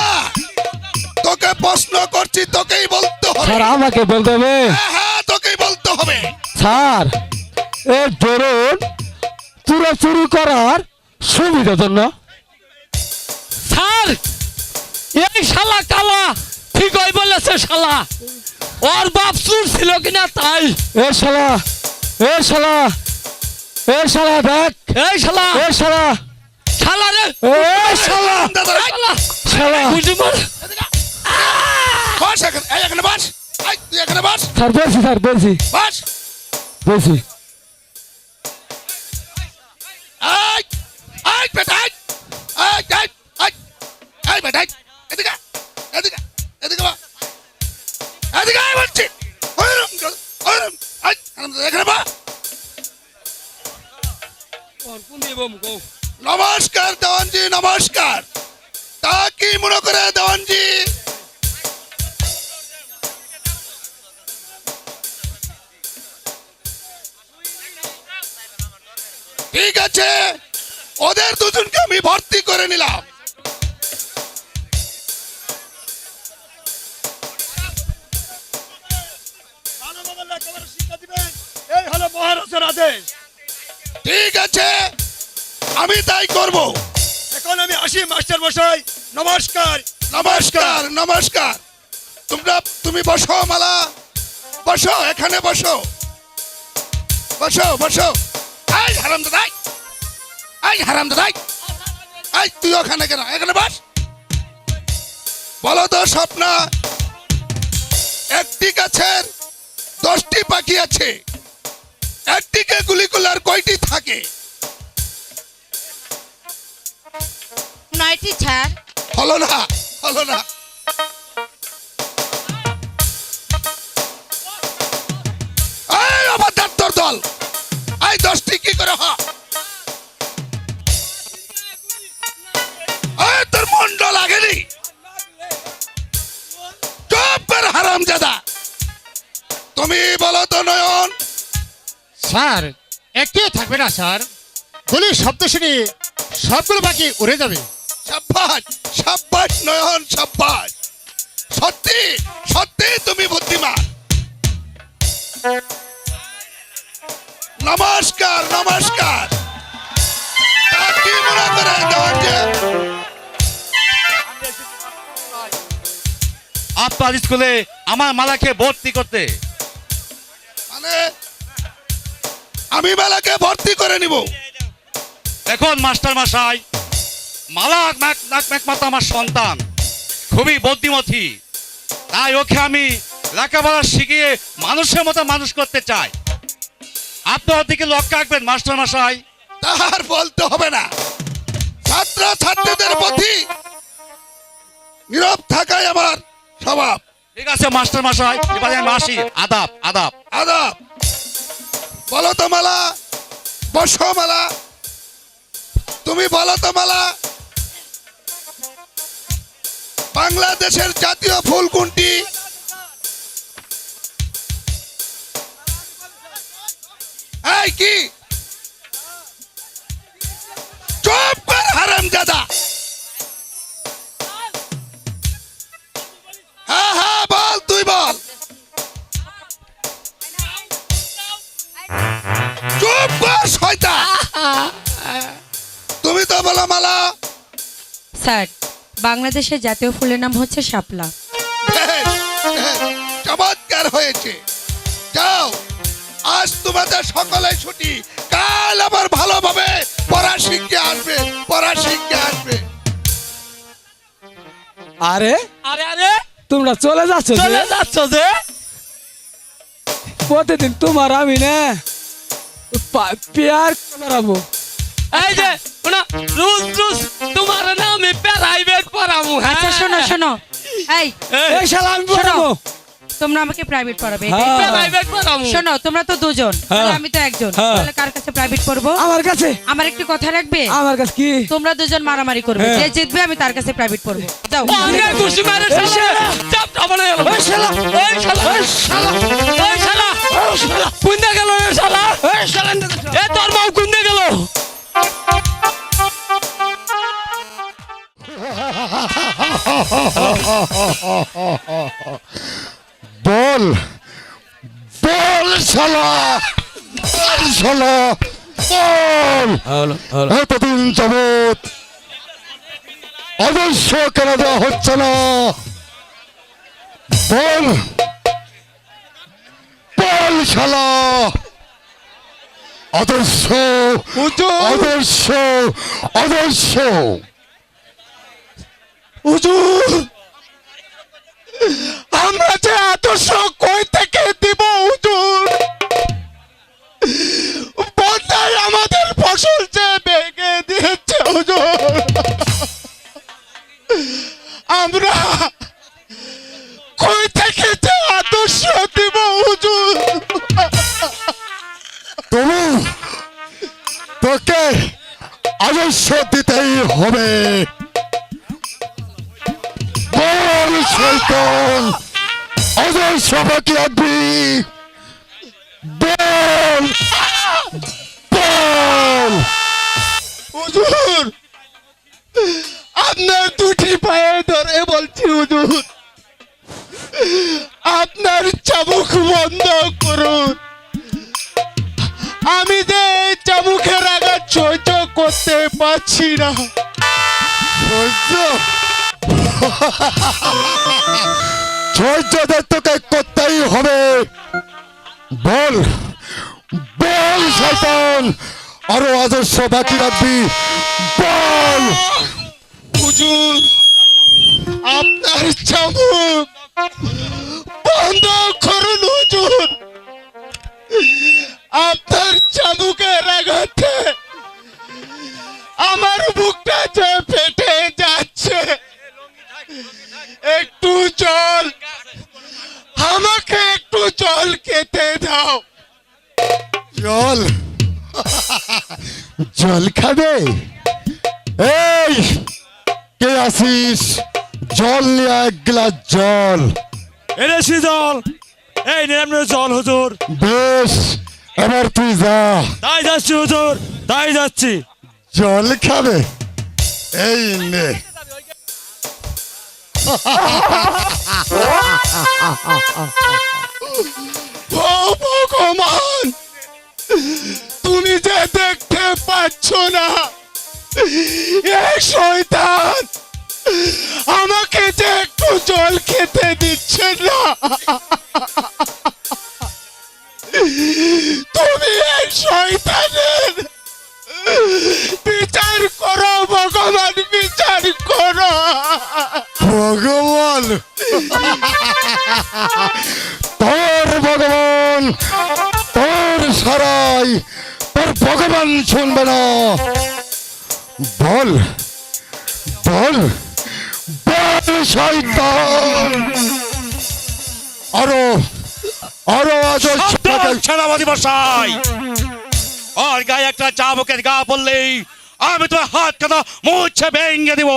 তোকে প্রশ্ন করছি তোকেই বলতে হবে স্যার আমাকে বলতে হবে হ্যাঁ তোকেই বলতে হবে স্যার এর ধরুন চুরা চুরি করার সুবিধার জন্য স্যার এই শালা কালা ঠিক হই বলেছে শালা ওর বাপ চুর ছিল কিনা তাই এ শালা এ শালা এ শালা দেখ এই শালা এ শালা শালা রে এ শালা শালা শালা বুঝি মার বস এখানে এই এখানে বস এই তুই এখানে বস স্যার বলছি বস বলছি এই এই বেটা এই এই এই এই বেটা এদিকে এদিকে এদিকে বা এদিকে আয় বলছি ওরম এই এখানে বা নমস্কার দেওয়ানজি নমস্কার তা কি মনে করে দেওয়ানজি ঠিক আছে ওদের দুজনকে আমি ভর্তি করে নিলাম এই হলো মহারাজের আদেশ। ঠিক আছে আমি তাই করব এখন আমি আসি মাস্টার মশাই, নমস্কার। নমস্কার নমস্কার তুমি বসো মালা বসো এখানে বসো বসো বসো এই হারামজাদা এই হারামজাদা এই তুই ওখানে কেন এখানে বস বলো তো স্বপ্না একটি গাছের 10টি পাখি আছে একটিকে গুলি করলে আর কয়টি থাকে 9টি স্যার। হলো না হলো না এই অবাধ্যার তোর দল এই 10টি কি করে হয় এই তোর মন্ড লাগেনি চুপ কর হারামজাদা তুমি বলো তো নয়ন স্যার একটিও থাকবে না স্যার গুলির শব্দ শুনে সবগুলো বাকি উড়ে যাবে সাব্বাস সাব্বাস নয়ন সাব্বাস সত্যি সত্যি তুমি বুদ্ধিমান নমস্কার নমস্কার তা কি মনে করে দেওয়ান যে আপনার স্কুলে আমার মালাকে ভর্তি করতে মানে আমি মেলাকে ভর্তি করে নিব এখন মাস্টার মশাই মালা একমাত্র আমার সন্তান খুবই বুদ্ধিমতী তাই ওকে আমি লেখাপড়া শিখিয়ে মানুষের মতো মানুষ করতে চাই আপনার দিকে লক্ষ্য রাখবেন মাস্টার মশাই তাহার বলতে হবে না ছাত্র ছাত্রীদের প্রতি নীরব থাকাই আমার স্বভাব। ঠিক আছে মাস্টার মশাই, এবারে আমি আসি। আদাব আদাব। আদাব। বলো তো মালা, বসো মালা, তুমি বলো তো মালা, বাংলাদেশের জাতীয় ফুল কোনটি? এই কি? চুপ কর হারামজাদা। হ্যাঁ হ্যাঁ বল, তুই বল। চুপ কর শয়তান। তুমি তো বলো মালা। স্যার, বাংলাদেশের জাতীয় ফুলের নাম হচ্ছে শাপলা। চমৎকার হয়েছে। যাও, আজ তোমাদের সকলে ছুটি। কাল আবার ভালোভাবে পড়া শিখে আসবে, পড়া শিখে আসবে। আরে আরে আরে তোমরা চলে যাচ্ছ যে? চলে যাচ্ছ যে? প্রতিদিন তোমার আমি না পেয়ার করাবো। এই যে শোনো, রোজ রোজ তোমার না আমি প্রাইভেট পড়াবো। আচ্ছা শোনো শোনো, এই এই শালা আমি পড়াবো। তোমরা আমাকে প্রাইভেট পড়াবে? হ্যাঁ। প্রাইভেট পড়াবো। শোনো, তোমরা তো দুজন, হ্যাঁ। তাহলে আমি তো একজন, হ্যাঁ। তাহলে কার কাছে প্রাইভেট পড়বো? আমার কাছে। আমার একটু কথা রাখবে? আমার কাছে কি? তোমরা দুজন মারামারি করবে, হ্যাঁ। যে জিতবে আমি তার কাছে প্রাইভেট পড়বো। যাও। আগে খুশি মারে চাপটা বলে গেল। ওই শালা, ওই শালা, ওই শালা, ওই শালা, ওই শালা কোনটা গেল রে শালা? ওই শালা এ তোর মাও কোনটা গেল? বল বল শালা, বল শালা, বল। এতদিন যাবৎ আদর্শ কেন দেওয়া হচ্ছে না? বল বল শালা। আদর্শ আদর্শ আদর্শ। হুজুর, আমরা যে আদর্শ কই থেকে দিব হুজুর? বন্যায় আমাদের ফসল যে ভেঙে দিয়েছে হুজুর। আমরা কই থেকে যে আদর্শ দিব হুজুর? তুমি তোকে আদর্শ দিতেই হবে। বল শয়তান, আদর্শ বাকি রাখবি। বল বল। হুজুর, আপনার দুটি পায়ে ধরে বলছি হুজুর, আপনার চাবুক বন্ধ করুন। আমি যে এই চাবুকের আঘাত সহ্য করতে পারছি না। সহ্য তোকে করতেই হবে। বল বল শয়তান, আরো আদর্শ বাকি রাখবি। বল। হুজুর, আপনার চাবুক বন্ধ করুন হুজুর। আপনার চাবুকের আঘাতে আমার বুকটা যে ফেটে যাচ্ছে। একটু জল, আমাকে একটু জল খেতে দাও। জল? জল খাবে? এই কে আসিস? জল নিয়ে এক গ্লাস জল এনেছি জল। এই নিরামনে জল হুজুর। বেশ, এবার তুই যা। তাই যাচ্ছি হুজুর, তাই যাচ্ছি। জল খাবে? এই নে। ও ভগবান, তুমি যে দেখতে পাচ্ছ না, এই শয়তান আমাকে যে একটু জল খেতে দিচ্ছে না। তুমি এই শয়তানের বিচার করো ভগবান, বিচার করো। ভগবান? তোর ভগবান, তোর সারাই, তোর ভগবান শুনবে না। বল বল বল শয়তান আরো আরো আজল সেনাপতি মশাই, আর গায়ে একটা চাবুকের গা পড়লেই আমি তোমার হাত কাটা মুছে ভেঙে দিব।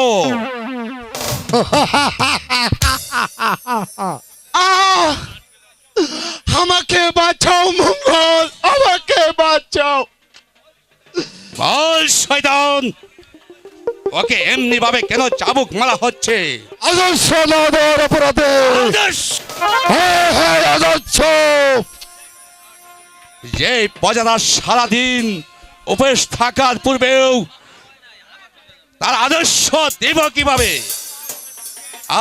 আমাকে বাঁচাও মঙ্গল, আমাকে বাঁচাও। বল শয়তান, ওকে এমনি ভাবে কেন চাবুক মারা হচ্ছে? আদর্শ নাদের অপরাধে হ্যাঁ হ্যাঁ আদর্শ। যে প্রজারা সারাদিন উপেস থাকার পূর্বেও তার আদর্শ দেব কিভাবে?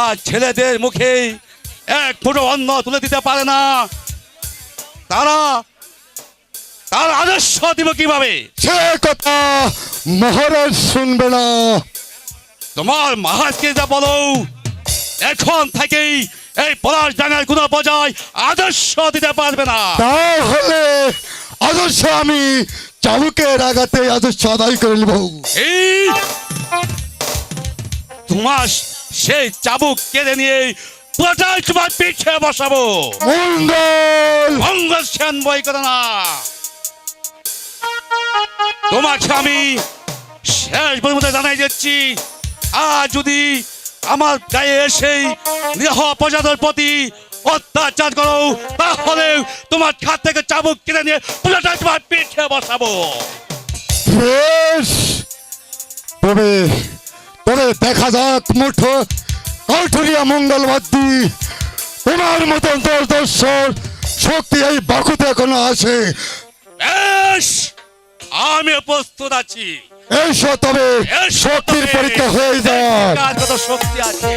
আর ছেলেদের মুখে এক ফুটো অন্ন তুলে দিতে পারে না, তারা তার আদর্শ দিব কিভাবে? সে কথা মহারাজ শুনবে না। তোমার মহারাজকে যা বলো, এখন থেকেই এই পলাশ ডাঙ্গার কোনো পর্যায় আদর্শ দিতে পারবে না। তাহলে আদর্শ আমি চাবুকের আঘাতে আদর্শ আদায় করে নেব। এই তোমার সেই চাবুক কেড়ে নিয়ে পুরোটাই তোমার পিঠে বসাবো। মঙ্গল মঙ্গল সেন বই করে না, তোমাকে আমি শেষ পর্যন্ত জানাই দিচ্ছি, আর যদি আমার গায়ে এসে নিরহ প্রজাদের প্রতি অত্যাচার করো, তাহলে তোমার হাত থেকে চাবুক কেড়ে নিয়ে পুরোটাই তোমার পিঠে বসাবো। বেশ, তবে তবে দেখা যাক মুঠো কাঠুরিয়া মঙ্গলবাদী তোমার মতন দর্শন শক্তি এই বাকুতে এখনো আছে। বেশ, আমি প্রস্তুত আছি। এসো তবে শক্তির পরীক্ষা হয়ে যায়। কার কত শক্তি আছে?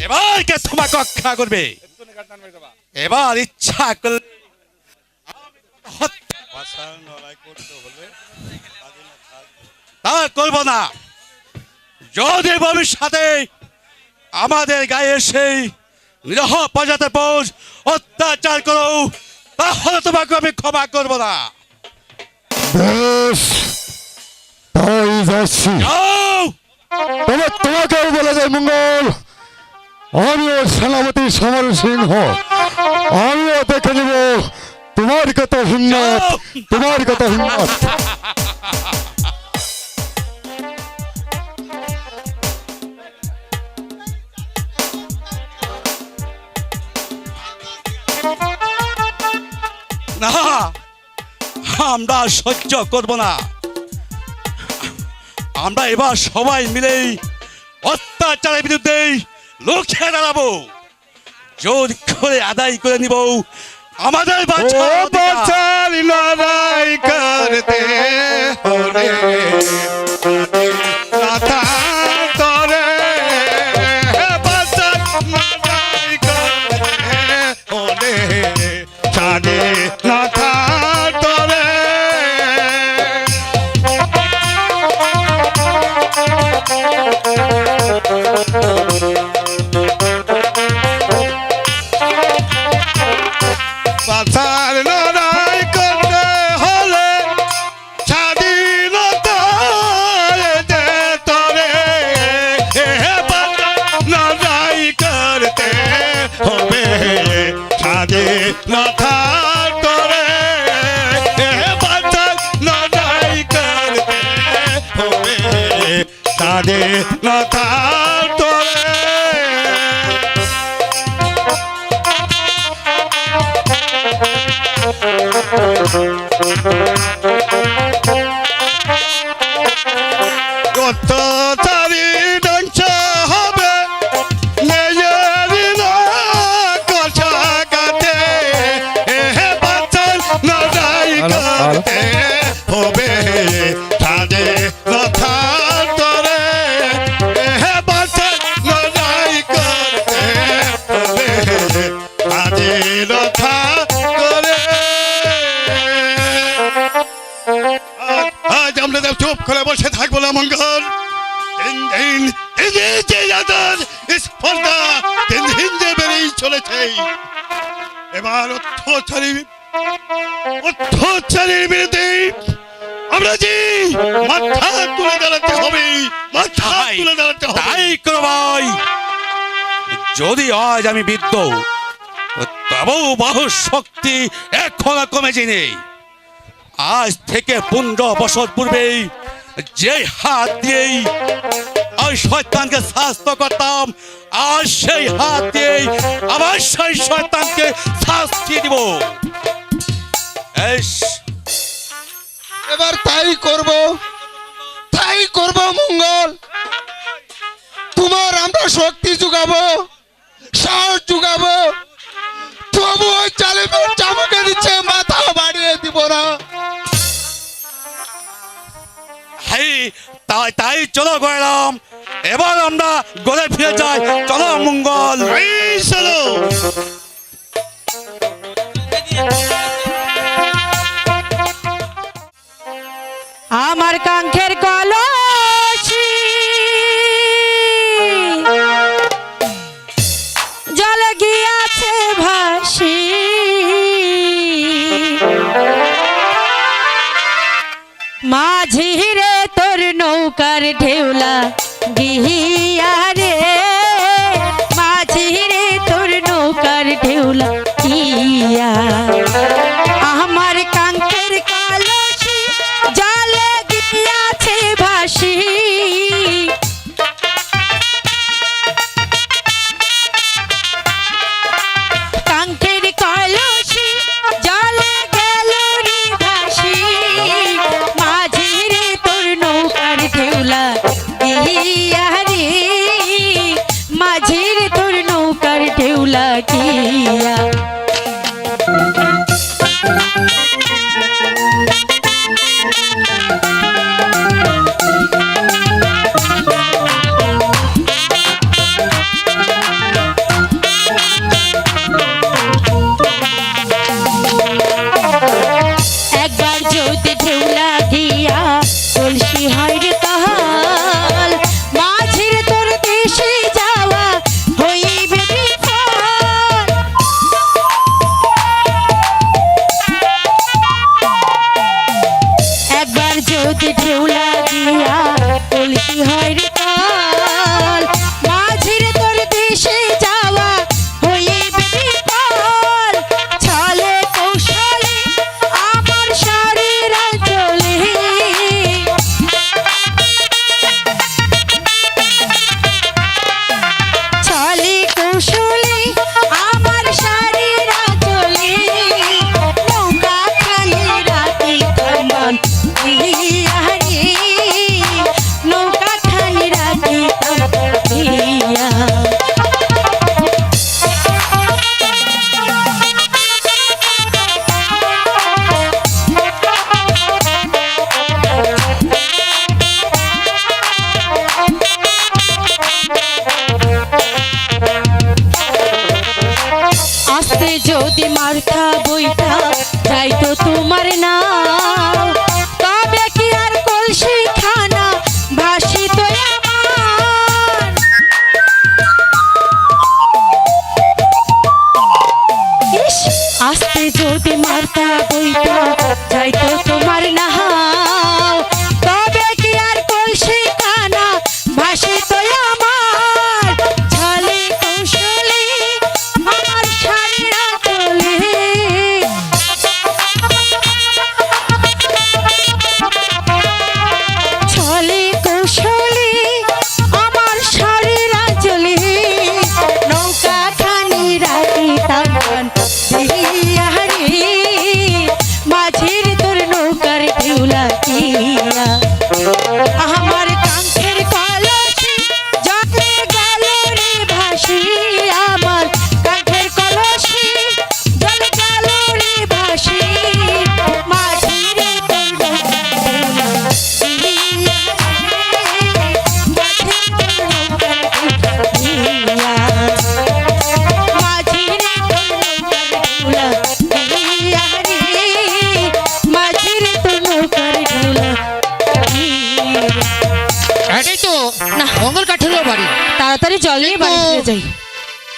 এবার কে তোমাকে রক্ষা করবে? এবার ইচ্ছা করলে তা করব না। যদি ভবিষ্যতে আমাদের গায়ে সেই নিরহ প্রজাতের পর অত্যাচার করো, তাহলে তোমাকে আমি ক্ষমা করব না। বেশ, তাই যাচ্ছি। যাও। তবে তোমাকেও বলে যায় মঙ্গল, আমিও সেনাপতি সমর সিংহ, আমিও দেখে নিব তোমার কত হিম্মত, তোমার কত হিম্মত। না, আমরা সহ্য করব না। আমরা এবার সবাই মিলেই অত্যাচারের বিরুদ্ধে লক্ষ্যে দাঁড়াবো, জোর করে আদায় করে নিব আমাদের বাঁচার অধিকার। লড়াই করতে হলে মাথা করে বাঁচার লড়াই করতে হলে সাদে মাথা করে। না থাক তোরে বাঁচার না যাই করতে হবে কাঁদে না থাক তোরে অত্যাচারী ধ্বংস হবে নিজেরই না কথা কাটে বাঁচার না যাই করতে হবে কাঁদে না থাক তোরে বাঁচার না যাই করতে হবে কাঁদে না থাক তোরে আজ আমরা চুপ করে বসে থাকবো না মঙ্গল দিন দিন যে যাদের স্পর্ধা দিন দিন যে বেড়েই চলেছে এবার অত্যাচারীর বিরুদ্ধে আমরা যে মাথা তুলে দাঁড়াতে হবে মাথা তুলে দাঁড়াতে হবে তাই করো ভাই। যদি আজ আমি বিদ্য তবু বাহু শক্তি এখনো কমেছে নেই। আজ থেকে 15 বছর পূর্বেই যে হাত দিয়েই ওই শয়তানকে শাস্ত করতাম আজ সেই হাত দিয়েই আবার সেই শয়তানকে শাস্তি দিব। এবার তাই করব মঙ্গল তোমার আমরা শক্তি যোগাবো সাহস যোগাবো তবু ওই জালিমের চামুকে দিচ্ছে মাথা বাড়িয়ে দিব না তাই চলো গেলাম এবার আমরা গড়ে ফিরে যাই। চলো মঙ্গল চলো আমার কাঙ্ক্ষের কলসি জলে গিয়াছে ভাসি মাঝি রে তোর নৌকার ঢেউলা গিয়া রে মাঝি রে তোর নৌকার ঢেউলা গিয়া আমার কাঙ্ক্ষের কলসি জলে গিয়াছে ভাসি কাঙ্ক্ষের কলসি জলে গেল রে ভাসি মাঝি রে তোর নৌকার ঢেউলা গিয়া রে মাঝি রে তোর নৌকার ঢেউলা গিয়া একবার যদি ঢেউলা দিয়া কলসি হয় রে তাহাল মাঝির তোর দেশে যাওয়া হইবে বিফল একবার যদি ঢেউলা দিয়া কলসি হয় রে তাহাল মাঝির তোর দেশে যাওয়া হইবে বিফল ছলে কৌশলে আমার শরীর চলে ছলে কৌশলে আমার শরীর চলে নৌকা খালি রাতে থামান দিয়া রে নৌকা খালি রাতে থামান দিয়া আস্তে যদি মার্থা বইটা যাইতো তোমার নাম তবে কি আর কলসি খানা ভাসিত আমার ইস, আস্তে যদি মার্থা বইটা যাইতো তোমার নাম তবে কি আর কলসি খানা ভাসিত আমার ছলে কৌশলে আমার শরীর চলে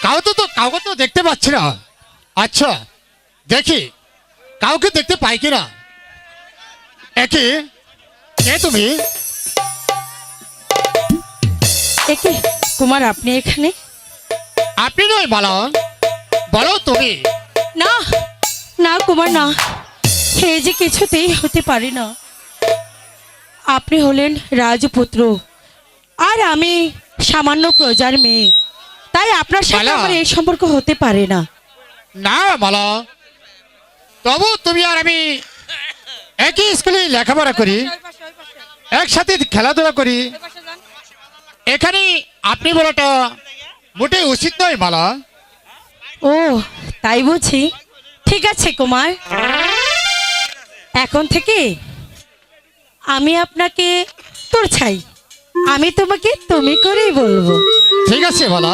কাউকে তো দেখতে পাচ্ছি না। আচ্ছা দেখি কাউকে দেখতে পাই কিনা। একে কে তুমি? একে কুমার, আপনি এখানে? আপনি নয় বলো, বলো তুমি। না না কুমার না, সে যে কিছুতেই হতে পারে না। আপনি হলেন রাজপুত্র আর আমি সামান্য প্রজার মেয়ে, তাই আপনার সাথে বালা। আমার এই সম্পর্ক হতে পারে না। না বলো, তবু তুমি আর আমি একই স্কুলে লেখাপড়া করি, একসাথে খেলাধুলা করি, এখানে আপনি বলাটা মোটেই উচিত নয় মালা। ও তাই বুঝি? ঠিক আছে কুমার, এখন থেকে আমি আপনাকে তোর ছাই, আমি তোমাকে তুমি করেই বলবো। ঠিক আছে মালা।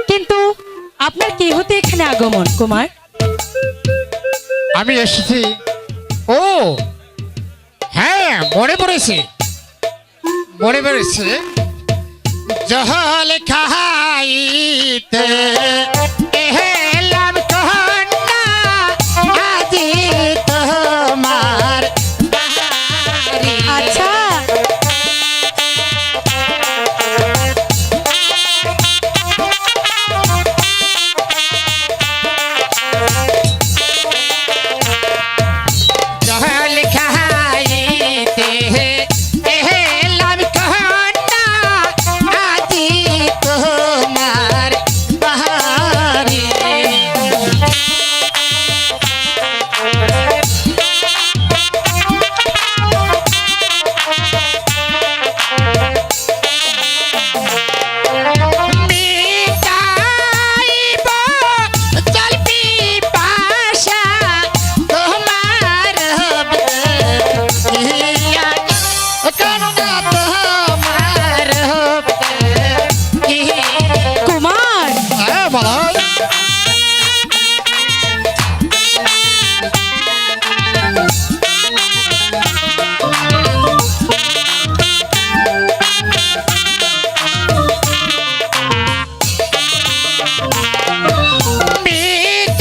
কিন্তু আপনার কি হতে এখানে আগমন কুমার? আমি এসেছি, ও হ্যাঁ মনে পড়েছে, মনে পড়েছে। জহল খাইতে এলাম কন্যা, আজি তোমার বাড়ি। আচ্ছা জহল খাইতে এলাম কন্যা, আজি তোমার বাড়ি। মিটাইব জলপি পাশা তোমার হিয়া, কন্যা তোমার হিয়া। কুমার, হ্যাঁ বলো।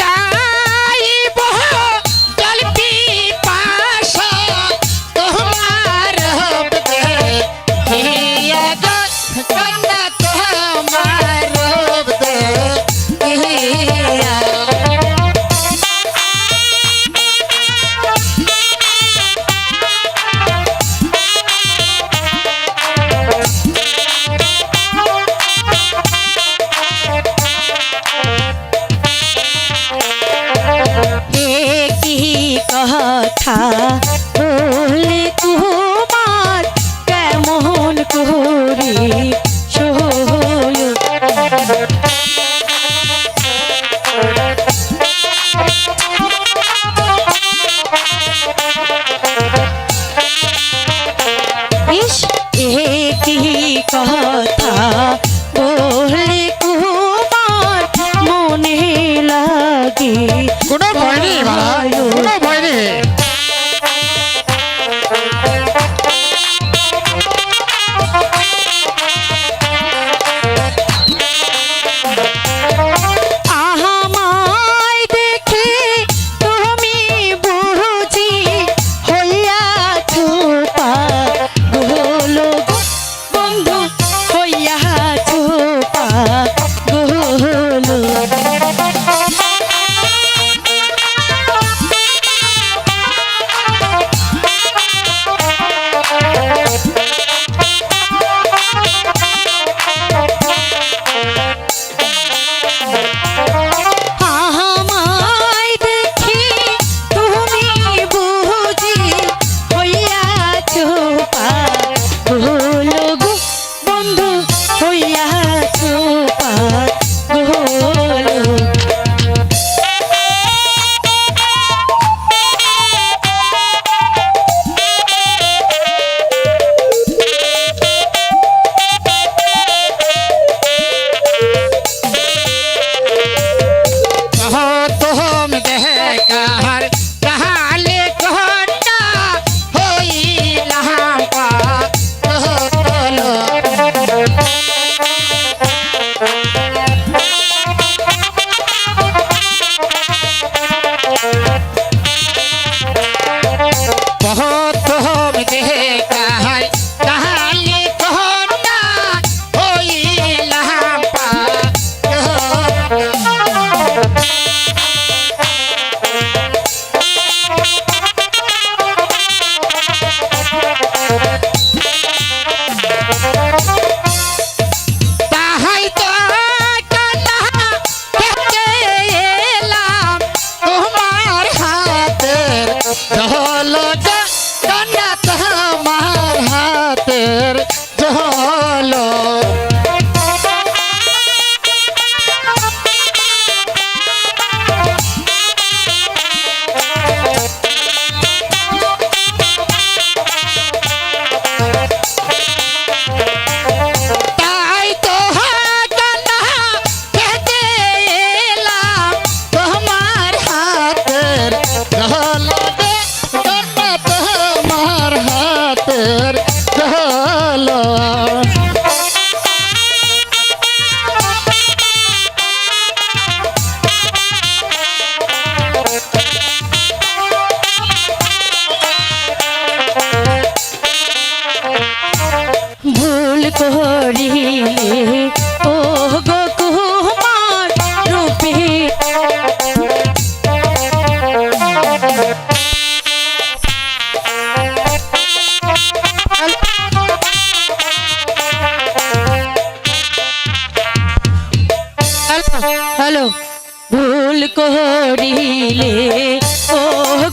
মিটাইব জলপি পাশা তোমার হিয়া, কন্যা তোমার হিয়া। কি কথা বলে কুমার, কেমন করি সই? ইস এ কি কথা বলে কুমার, মনে লাগে কোনো ভয় নেই বাবা, কোনো ভয় নেই। হ্যালো ভুল করিলে ও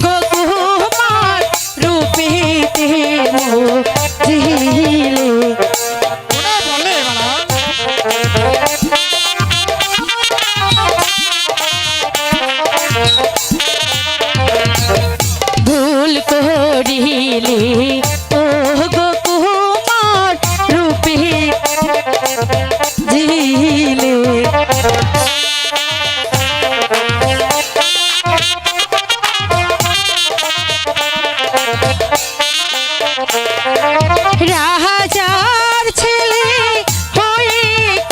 গো কুমার রূপেতে মজিলে বলে মালা ভুল করিলে ও গো কুমার রূপে জিলে রাজার ছেলে হয়ে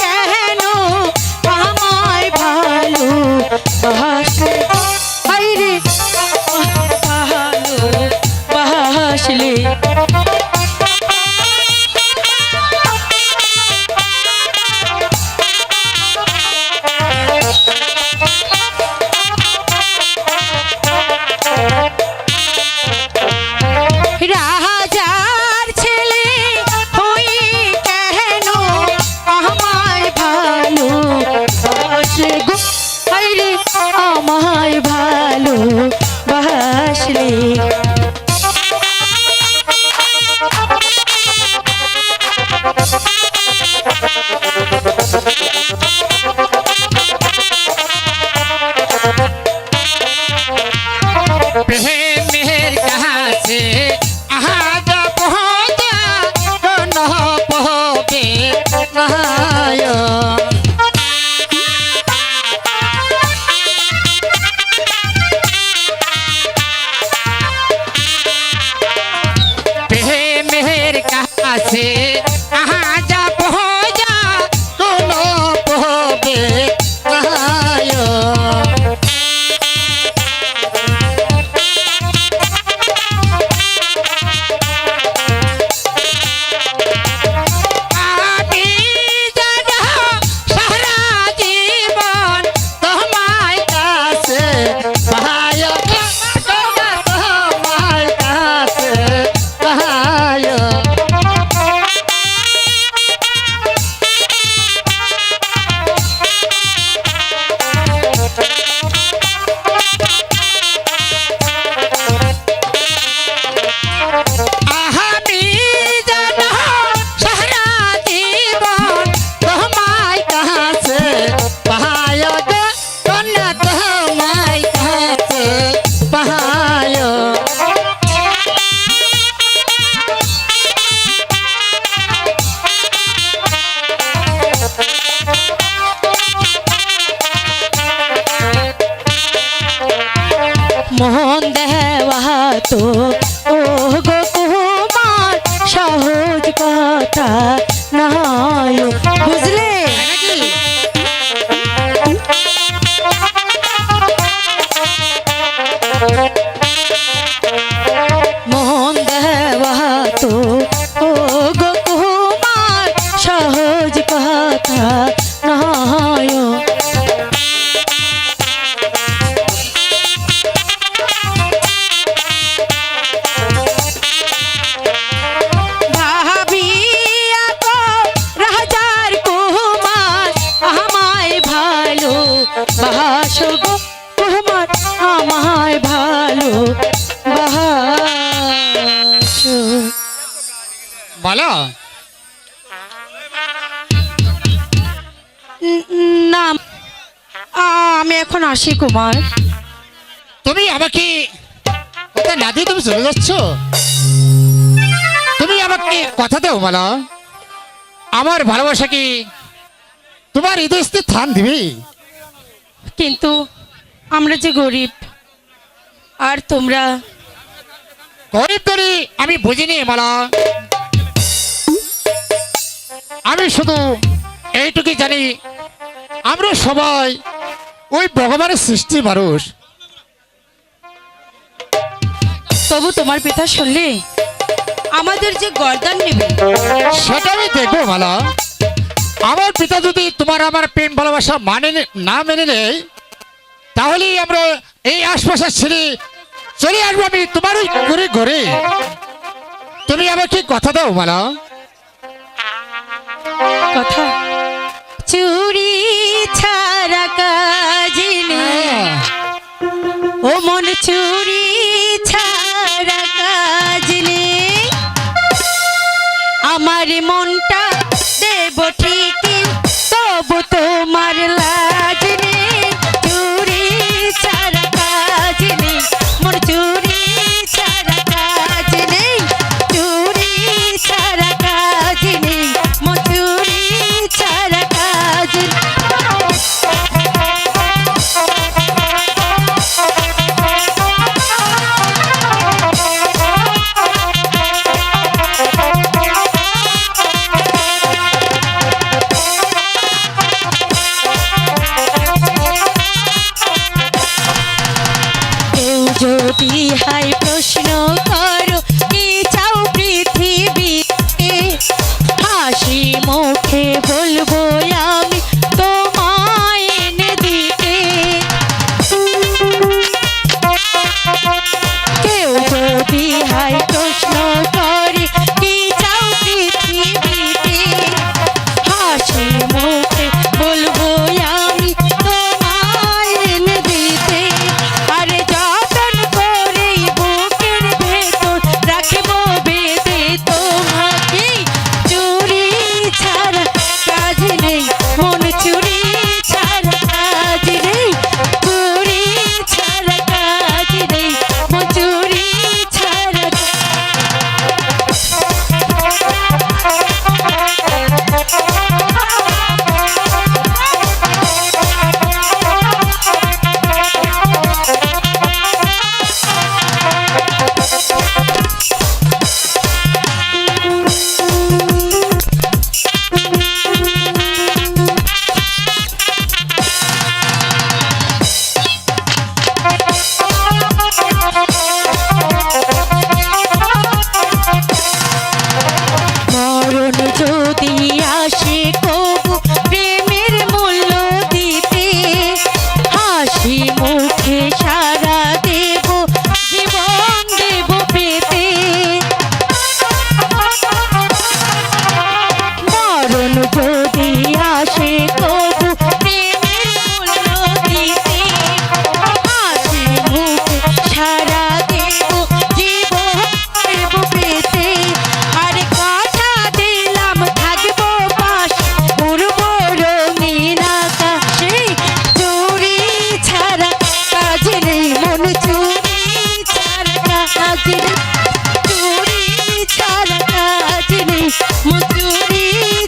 কেন আমায় ভালো বাসলে হায়রে ভালো বাসলে রাজার ছেলে হয়ে কেন আমায় ভালো বাসলে গো হায়রে আমায় ভালো বাসলে প্রেমের কাছে আহাজ পৌঁছা কোন পবে নায় প্রেমের কাছে আহাজ পৌঁছা কোন পবে নায় আমি জানো সারা জীবন তোমার কাছে পায় তোমার কাছে পায় আমি জানো সারা জীবন তোমার কাছে পায় গো কন্যা তোমার কাছে পায় মোহন দেওয়া তো ও গো কুমার সহজ কথা নয় বুঝলে নাকি মোহন দেওয়া তো ও গো কুমার সহজ কথা নয় ভাবিয়া তো রাজার কুমার আমায় ভালো বাসো গো কুমার আমায় ভালো বাসো বলো না আমি এখন আসি কুমার তুমি আমাকে কথা না দিয়ে তুমি চলে যাচ্ছ তুমি আমাকে কথা দাও মালা আমার ভালোবাসা কি তোমার হৃদয়স্থে স্থান দিবি কিন্তু আমরা যে গরিব আর তোমরা গরিব তরি আমি বুঝিনি মালা আমি শুধু এইটুকুই জানি আমরা সবাই ওই ভগবানের সৃষ্টি মানুষ তবু তোমার পিতা শুনলে আমাদের যে গর্দান নেবে সেটা আমি দেখবো মালা আমার পিতা যদি তোমার আমার প্রেম ভালোবাসা না মেনে নেয় তাহলেই আমরা এই আশপাশে ছেড়ে চলে আসবো আমি তোমার ওই ঘুরে ঘুরে তুমি আমাকে কথা দাও মালা কথা চুরি ছাড়া চুরি ছাড়া কাজ নেই আমার মনটা দেব ঠিকই তবু তোমার লাজ নেই চুরি ছাড়া কাজ নেই মোর চুরি ছাড়া কাজ নেই চুরি ছাড়া কাজ নেই মোর চুরি ছাড়া কাজ নেই কেউ যদি হাই প্রশ্ন করো কি চাও পৃথিবীতে হাসি মুখে বলবো আমি তোমায় এনে দিতে কেউ যদি হাই প্রশ্ন করে কি চাও পৃথিবীতে হাসি মুখে বলবো আমি তোমায় এনে দিতে আরে যতন করে বুকের ভেতর রাখবো বেঁধে তোমাকে চুরি ছাড়া কাজ নেই মন চুরি ছাড়া কাজ নেই চুরি ছাড়া কাজ নেই মন চুরি ছাড়া মরণ যদি আসে কবু প্রেমের মূল্য দিতে হাসি মুখে সারা দেব জীবন দেব পেতে মরণ যদি আসে কবু প্রেমের মূল্য দিতে হাসি মুখে সারা দেব জীবন দেব পেতে আরে কথা দিলাম থাকবো পাশে উড়বো রঙিন আকাশে চুরি ছাড়া কাজ নেই মন চুরি ছাড়া কাজ নেই চুরি ছাড়া কাজ নেই মন চুরি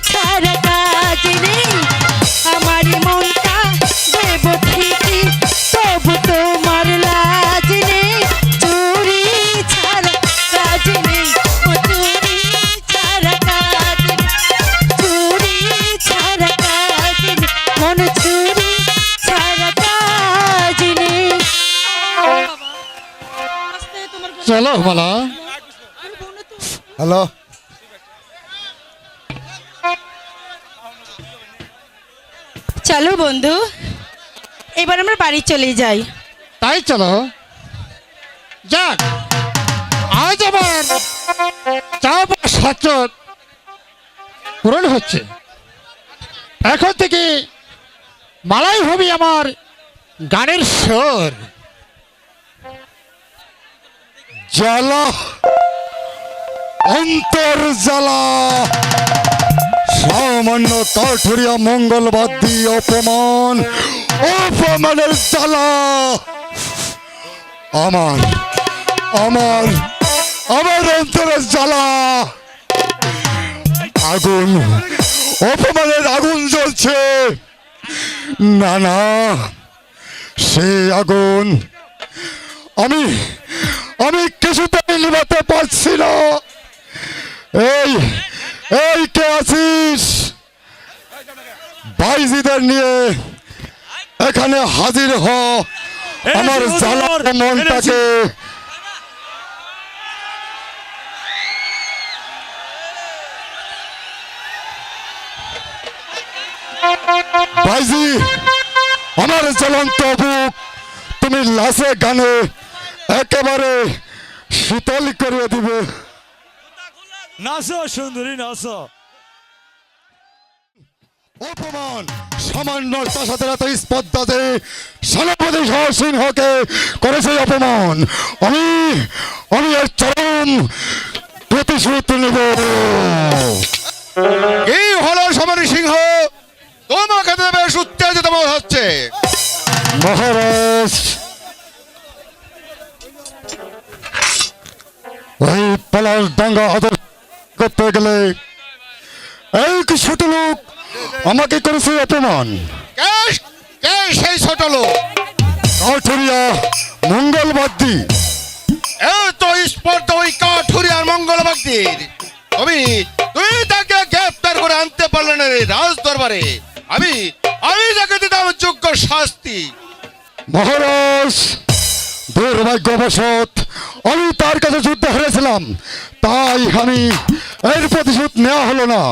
ছাড়া কাজ নেই আমার মনটা দেব ঠিকই তবু তোমার লাজ নেই চুরি ছাড়া কাজ নেই মন চুরি ছাড়া কাজ নেই চুরি ছাড়া কাজ নেই মন চুরি ছাড়া কাজ নেই চলো মালা হ্যালো চলো বন্ধু এবার আমরা বাড়ি চলে যাই তাই চলো যাক আজ আমার চাওয়া সচেতন পূরণ হচ্ছে এখন থেকে মালাই হবি আমার গানের সুর জ্বালা অন্তর জ্বালা সামান্য কাঠুরিয়া মঙ্গলবাদ দিয়ে অপমান অপমানের জ্বালা আমার আমার আমার অন্তরের জ্বালা আগুন অপমানের আগুন জ্বলছে না না সেই আগুন আমি আমি কিছুতেই নিভাতে পারছি না এই এই কে আছিস ভাইজিদের নিয়ে এখানে হাজির হ আমার জ্বালা মনটাকে ভাইজি আমার জ্বলন্ত বুক তুমি লাশে গানে একেবারে শীতল করে দিবে নাচো সুন্দরী নাচো অপমান সামান্য তার সাথে এত স্পর্ধাতে সেনাপতি সিংহকে করেছে অপমান। আমি আমি এর চরম প্রতিশোধ নেব। এই হলো সমরী সিংহ, তোমাকে তো বেশ উত্তেজিত বোধ হচ্ছে। মহারাজ, ওই পলাশ ডাঙ্গা আদর করতে গেলে এই কি ছোট লোক আমাকে করেছে অপমান। কে কে সেই ছোট লোক? কাঠুরিয়া মঙ্গলবাদী। এই তো স্পর্ধা ওই কাঠুরিয়ার মঙ্গলবাগদির। তুমি তুমি তাকে গ্রেফতার করে আনতে পারলে না রে রাজ দরবারে। আমি আমি তাকে দিতাম যোগ্য শাস্তি। মহারাজ, দুর্ভাগ্যবশত আমি তার কাছে যুদ্ধ হেরেছিলাম, তাই আমি এর প্রতিশোধ নেওয়া হলো না।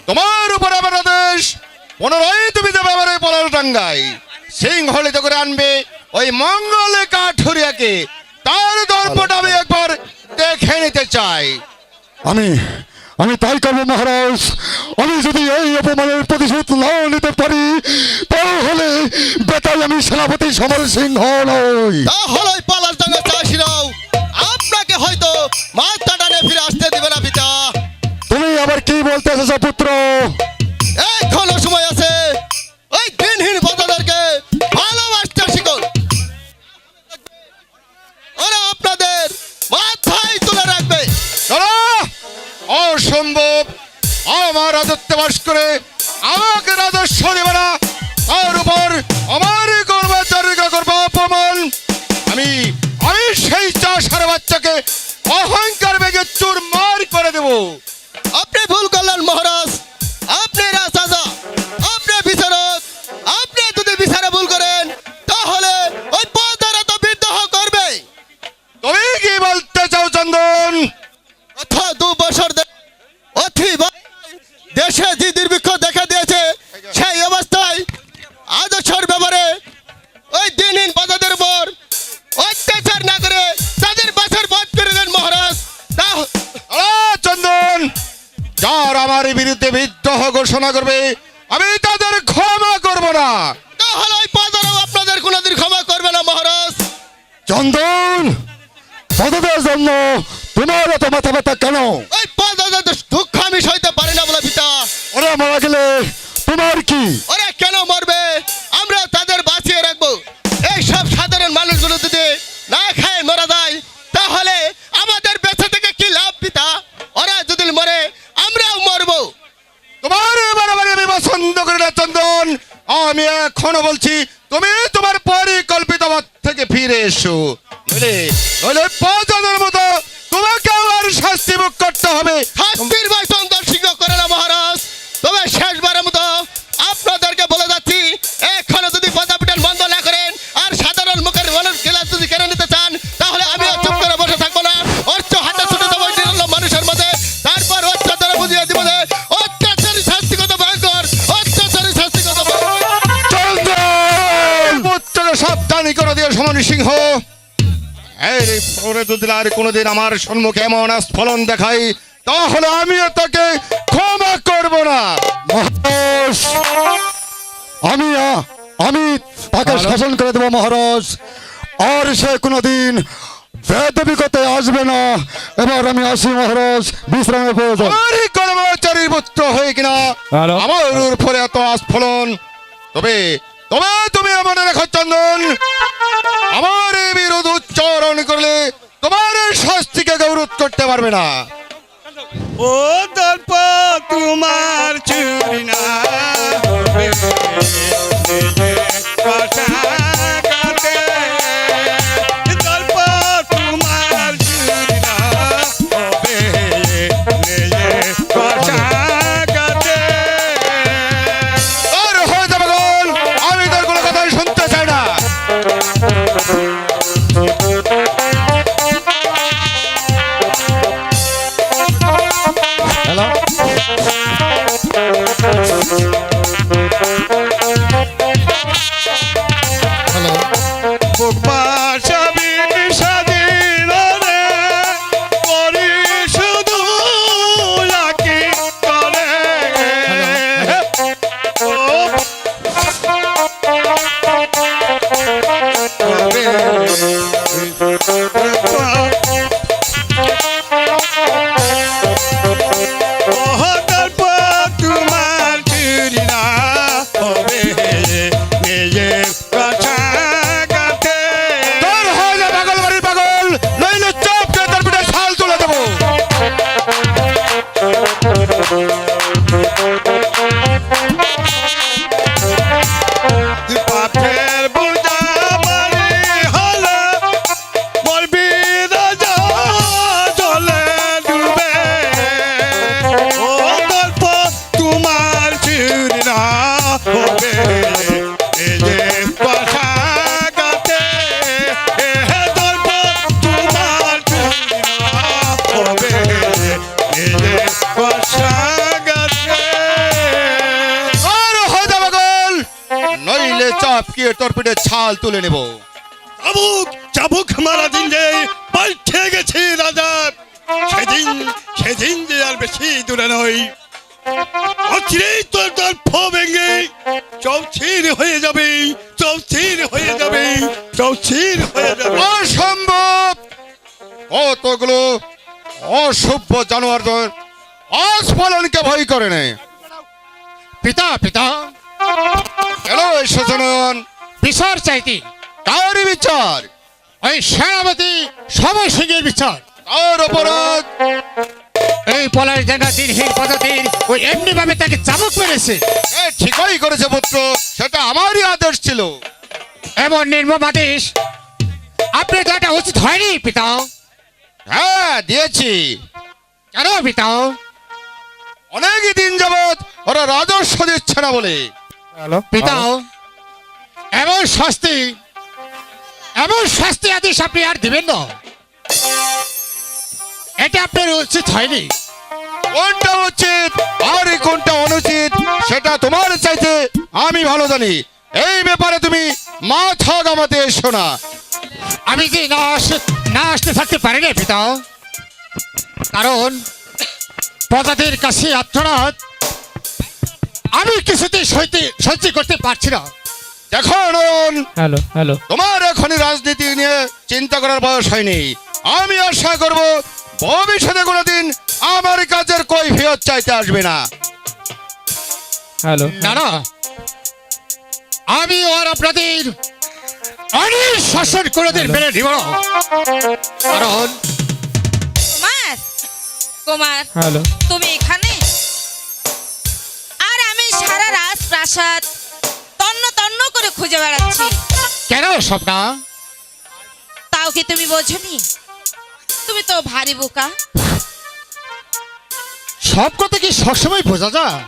তোমার উপর আমার আদেশ, পুনরায় তুমি যাবে আমার ওই পলাশ ডাঙ্গায়, সিংহলিত করে আনবে ওই মঙ্গল কাঠুরিয়াকে। তার দর্পটা আমি একবার দেখে নিতে চাই। আমি আমি তাই করবো মহারাজ। আমি যদি এই অপমানের প্রতিশোধ নাও নিতে পারি, তাহলে বেতাই আমি সেনাপতি সমর সিংহ নই। তাহলে ওই পলাশডাঙ্গা চাষিরাও আপনাকে হয়তো মাথা টানে ফিরে আসতে দিবে না পিতা। তুমি আবার কি বলতে এসেছো পুত্র? এখনো সময় আছে, ওই দিনহীন পদাদেরকে ভালোবাসতে শিখুন। ওরা আপনাদের মাথায় তুলে রাখবে। দাদা, অসম্ভব! আমার রাজত্বে বাস করে আমাকে রাজস্ব দেবে না, তার উপর আমার কর্মচারীকে করবো অপমান। আমি আমি সেই চাষার বাচ্চাকে অহংকার বেগে চুরমার করে দেব। আপনি ভুল করলেন মহারাজ, আপনি রাজা, আপনি বিচারক। আপনি যদি বিচারে ভুল করেন, তাহলে ওই পদারা তো বিদ্রোহ করবে। তুমি কি বলতে চাও চন্দন? অথা 2 বছর দেশে যে দুর্ভিক্ষ দেখা দিয়েছে, সেই অবস্থায় আদর্শের ব্যাপারে ওই দিনহীন পদাদের উপর অত্যাচার না করে তাদের বাছর বধ করে দেন মহারাজ। চন্দন, যার আমার বিরুদ্ধে বিদ্রোহ ঘোষণা করবে, আমি তাদের ক্ষমা করব না। তাহলে ওই পদারাও আপনাদের কোনোদিন ক্ষমা করবে না মহারাজ। চন্দন, পদদের জন্য তোমার এত মাথা ব্যথা কেন? ওই পদাদের দুঃখ আমি সইতে পারি না বলে পিতা। ওরা মারা গেলে তোমার কি? ওরা কেন মরবে? আমরা তাদের বাঁচিয়ে রাখবো। এই সব সাধারণ মানুষগুলো যদি না খায় মারা যায়, তাহলে আমাদের বেঁচে থেকে কি লাভ পিতা? ওরা যদি মরে, আমরাও মরবো। তোমার বাড়াবাড়ি আমি পছন্দ করি না চন্দন। আমি এখনো বলছি, তুমি তোমার পরিকল্পিত পথ থেকে ফিরে এসো, নইলে পৌঁছানোর মতো তোমাকে আমার শাস্তি ভোগ করতে হবে। শাস্তির ভয় চন্দন সিংহ করে না মহারাজ। তবে শেষবারের মতো আপনাদেরকে বলে যাচ্ছি, এখনো যদি পদাপিটান বন্ধ না করেন আর সাধারণ মুখের মানুষ গেলাস যদি কেড়ে নিতে চান, তাহলে আমি চুপ করে বসে থাকবো না। অর্থ হাতে ছুটে দেবো মানুষের মধ্যে, তারপর অত্যাচারে বুঝিয়ে দিব যে অত্যাচারী শাস্তি কত ভয়ঙ্কর, অত্যাচারী শাস্তি কত পুত্রকে সাবধানী করে দিও সমরী সিংহ। এই পরে যদি আর কোনোদিন আমার সম্মুখে এমন স্ফলন দেখাই, তাহলে আমিও তাকে ক্ষমা করব না। মহারাজ, আমি তাকে শাসন করে দেবো মহারাজ। আর সে কোনোদিন বেদবিকতে আসবে না। এবার আমি আসি মহারাজ, বিশ্রামের প্রয়োজন। আমারই কর্মচারীর পুত্র হয়ে কিনা আমার উপরে এত আস্ফলন। তবে তবে তুমি মনে রেখো চন্দন, আমার এই বিরোধ উচ্চারণ করলে তোমার এই শাস্তিকে গৌরব করতে পারবে না। ও দর্প তোমার চুরি না কাটে, দর্প তোমার চুরি না হবে কথা কাটে। আর হয়ে যাবে গোল, আমি তোর কোনো কথাই শুনতে চাই না। হ্যালো, চাপকিয়ে টর্পিডে ছাল তুলে নেব। চাবুক চাবুক মারা দিন যে পাল্টে গেছি রাজা, সেদিন সেদিন যে আর বেশি দূরে নয়। অচিরেই তোর তোর ফো ভেঙে চৌচির হয়ে যাবে, চৌচির হয়ে যাবে, চৌচির হয়ে যাবে। অসম্ভব! কতগুলো অসভ্য জানোয়ারদের আস্ফালনকে ভয় করে নেই। পিতা পিতা এলো এসেছেন বিচার চাইতে। কার বিচার? ওই সেনাপতি সমর সিংহের বিচার। কার অপরাধ? এই পলাশ ডাঙ্গা দিনহীন পদ্ধতির ওই এমনি ভাবে তাকে চাবুক মেরেছে। এ ঠিকই করেছে পুত্র, সেটা আমারই আদেশ ছিল। এমন নির্মম আদেশ আপনি তো এটা উচিত হয়নি পিতা। হ্যাঁ দিয়েছি। কেন পিতা? অনেক দিন যাবৎ ওরা রাজস্ব দিচ্ছে না বলে। পিতা এমন শাস্তি আদেশ আপনি আর দিবেন না, এটা আপনার উচিত হয়নি। কোনটা উচিত আর কোনটা অনুচিত সেটা তোমার চাইতে আমি ভালো জানি। এই ব্যাপারে তুমি মাথা ঘামাতে এসো না। আমি যে না আসতে থাকতে পারি না পিতা, কারণ প্রজাদের কাছে আত্মনাদ আমি কিছুতেই সহ্য করতে পারছি না। দেখো নয়ন, তোমার এখনই রাজনীতি নিয়ে চিন্তা করার বয়স হয়নি। আমি আশা করব ভবিষ্যতে কোনোদিন আমার কাজের কৈফিয়ত চাইতে আসবে না। না না, আমি আর আপনাদের অনেক শাসন কোনোদিন মেনে নিব না। কারণ কুমার, কুমার, তুমি এখানে? আর আমি সারা রাজপ্রাসাদ তন্ন তন্ন করে খুঁজে বেড়াচ্ছি। কেন স্বপ্না? তাও কি তুমি বোঝনি? তুমি তো ভারী বোকা। সব কথা কি সবসময় বোঝা যায়?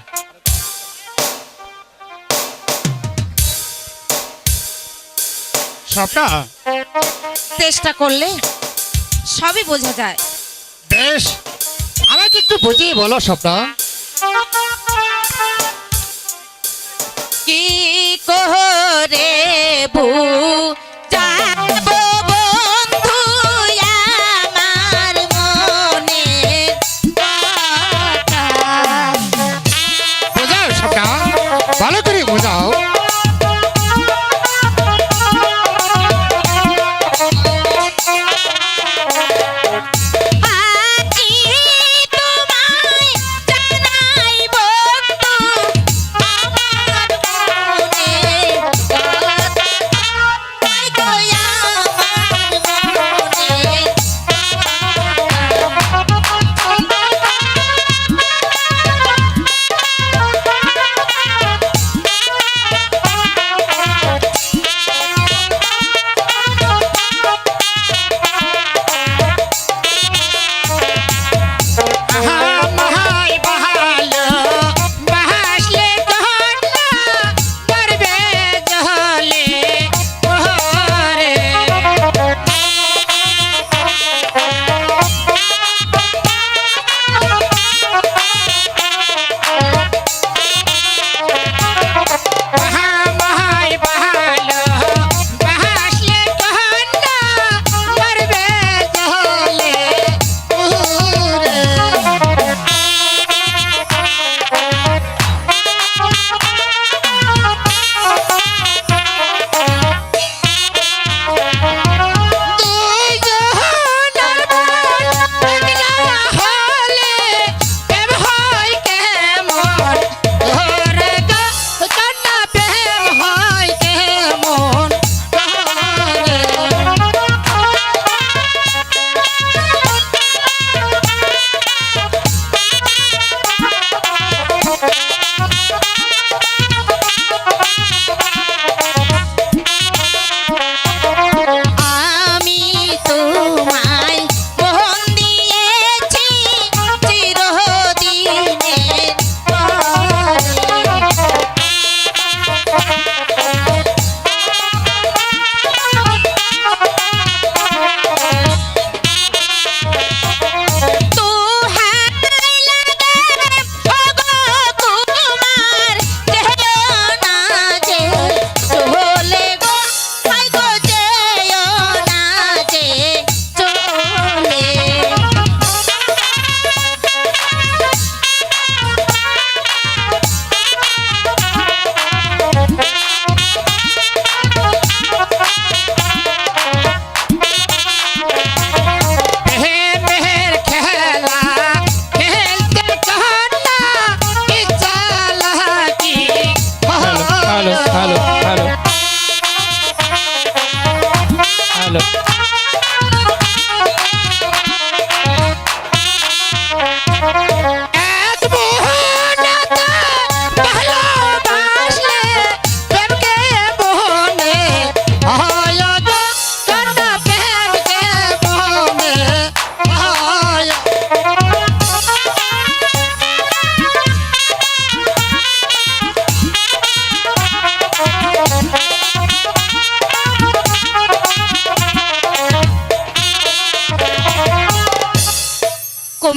স্বপ্না, চেষ্টা করলে সবই বোঝা যায়। বেশ, আমাকে একটু বুঝিয়ে বলো স্বপ্না। কি করে বুঝাবো বন্ধু আমার মনের কথা? বোঝাও স্বপ্না, ভালো করে বোঝাও। আকি তোমায় জানাই বন্ধু আমার মনের কথা।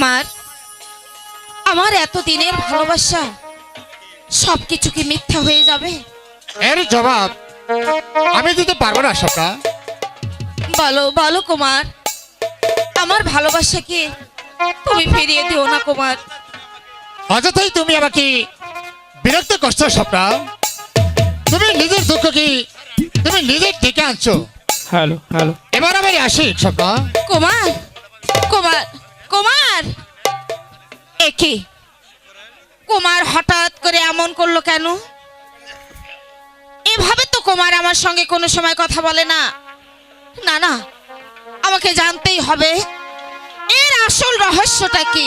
কুমার, আমার এত দিনের ভালোবাসা সবকিছু কি মিথ্যা হয়ে যাবে? এর জবাব আমি দিতে পারবো না সকা। বলো বলো কুমার, আমার ভালোবাসাকে তুমি ফিরিয়ে দিও না কুমার। অযথাই তুমি আমাকে বিরক্ত করছো স্বপ্না। তুমি নিজের দুঃখ কি তুমি নিজের ডেকে আনছো। হ্যালো হ্যালো এবার আমি আসি স্বপ্না। কুমার কুমার কুমার, একে কুমার হঠাৎ করে এমন করলো কেন? এভাবে তো কুমার আমার সঙ্গে কোনো সময় কথা বলে না। না না, আমাকে জানতেই হবে এর আসল রহস্যটা কি।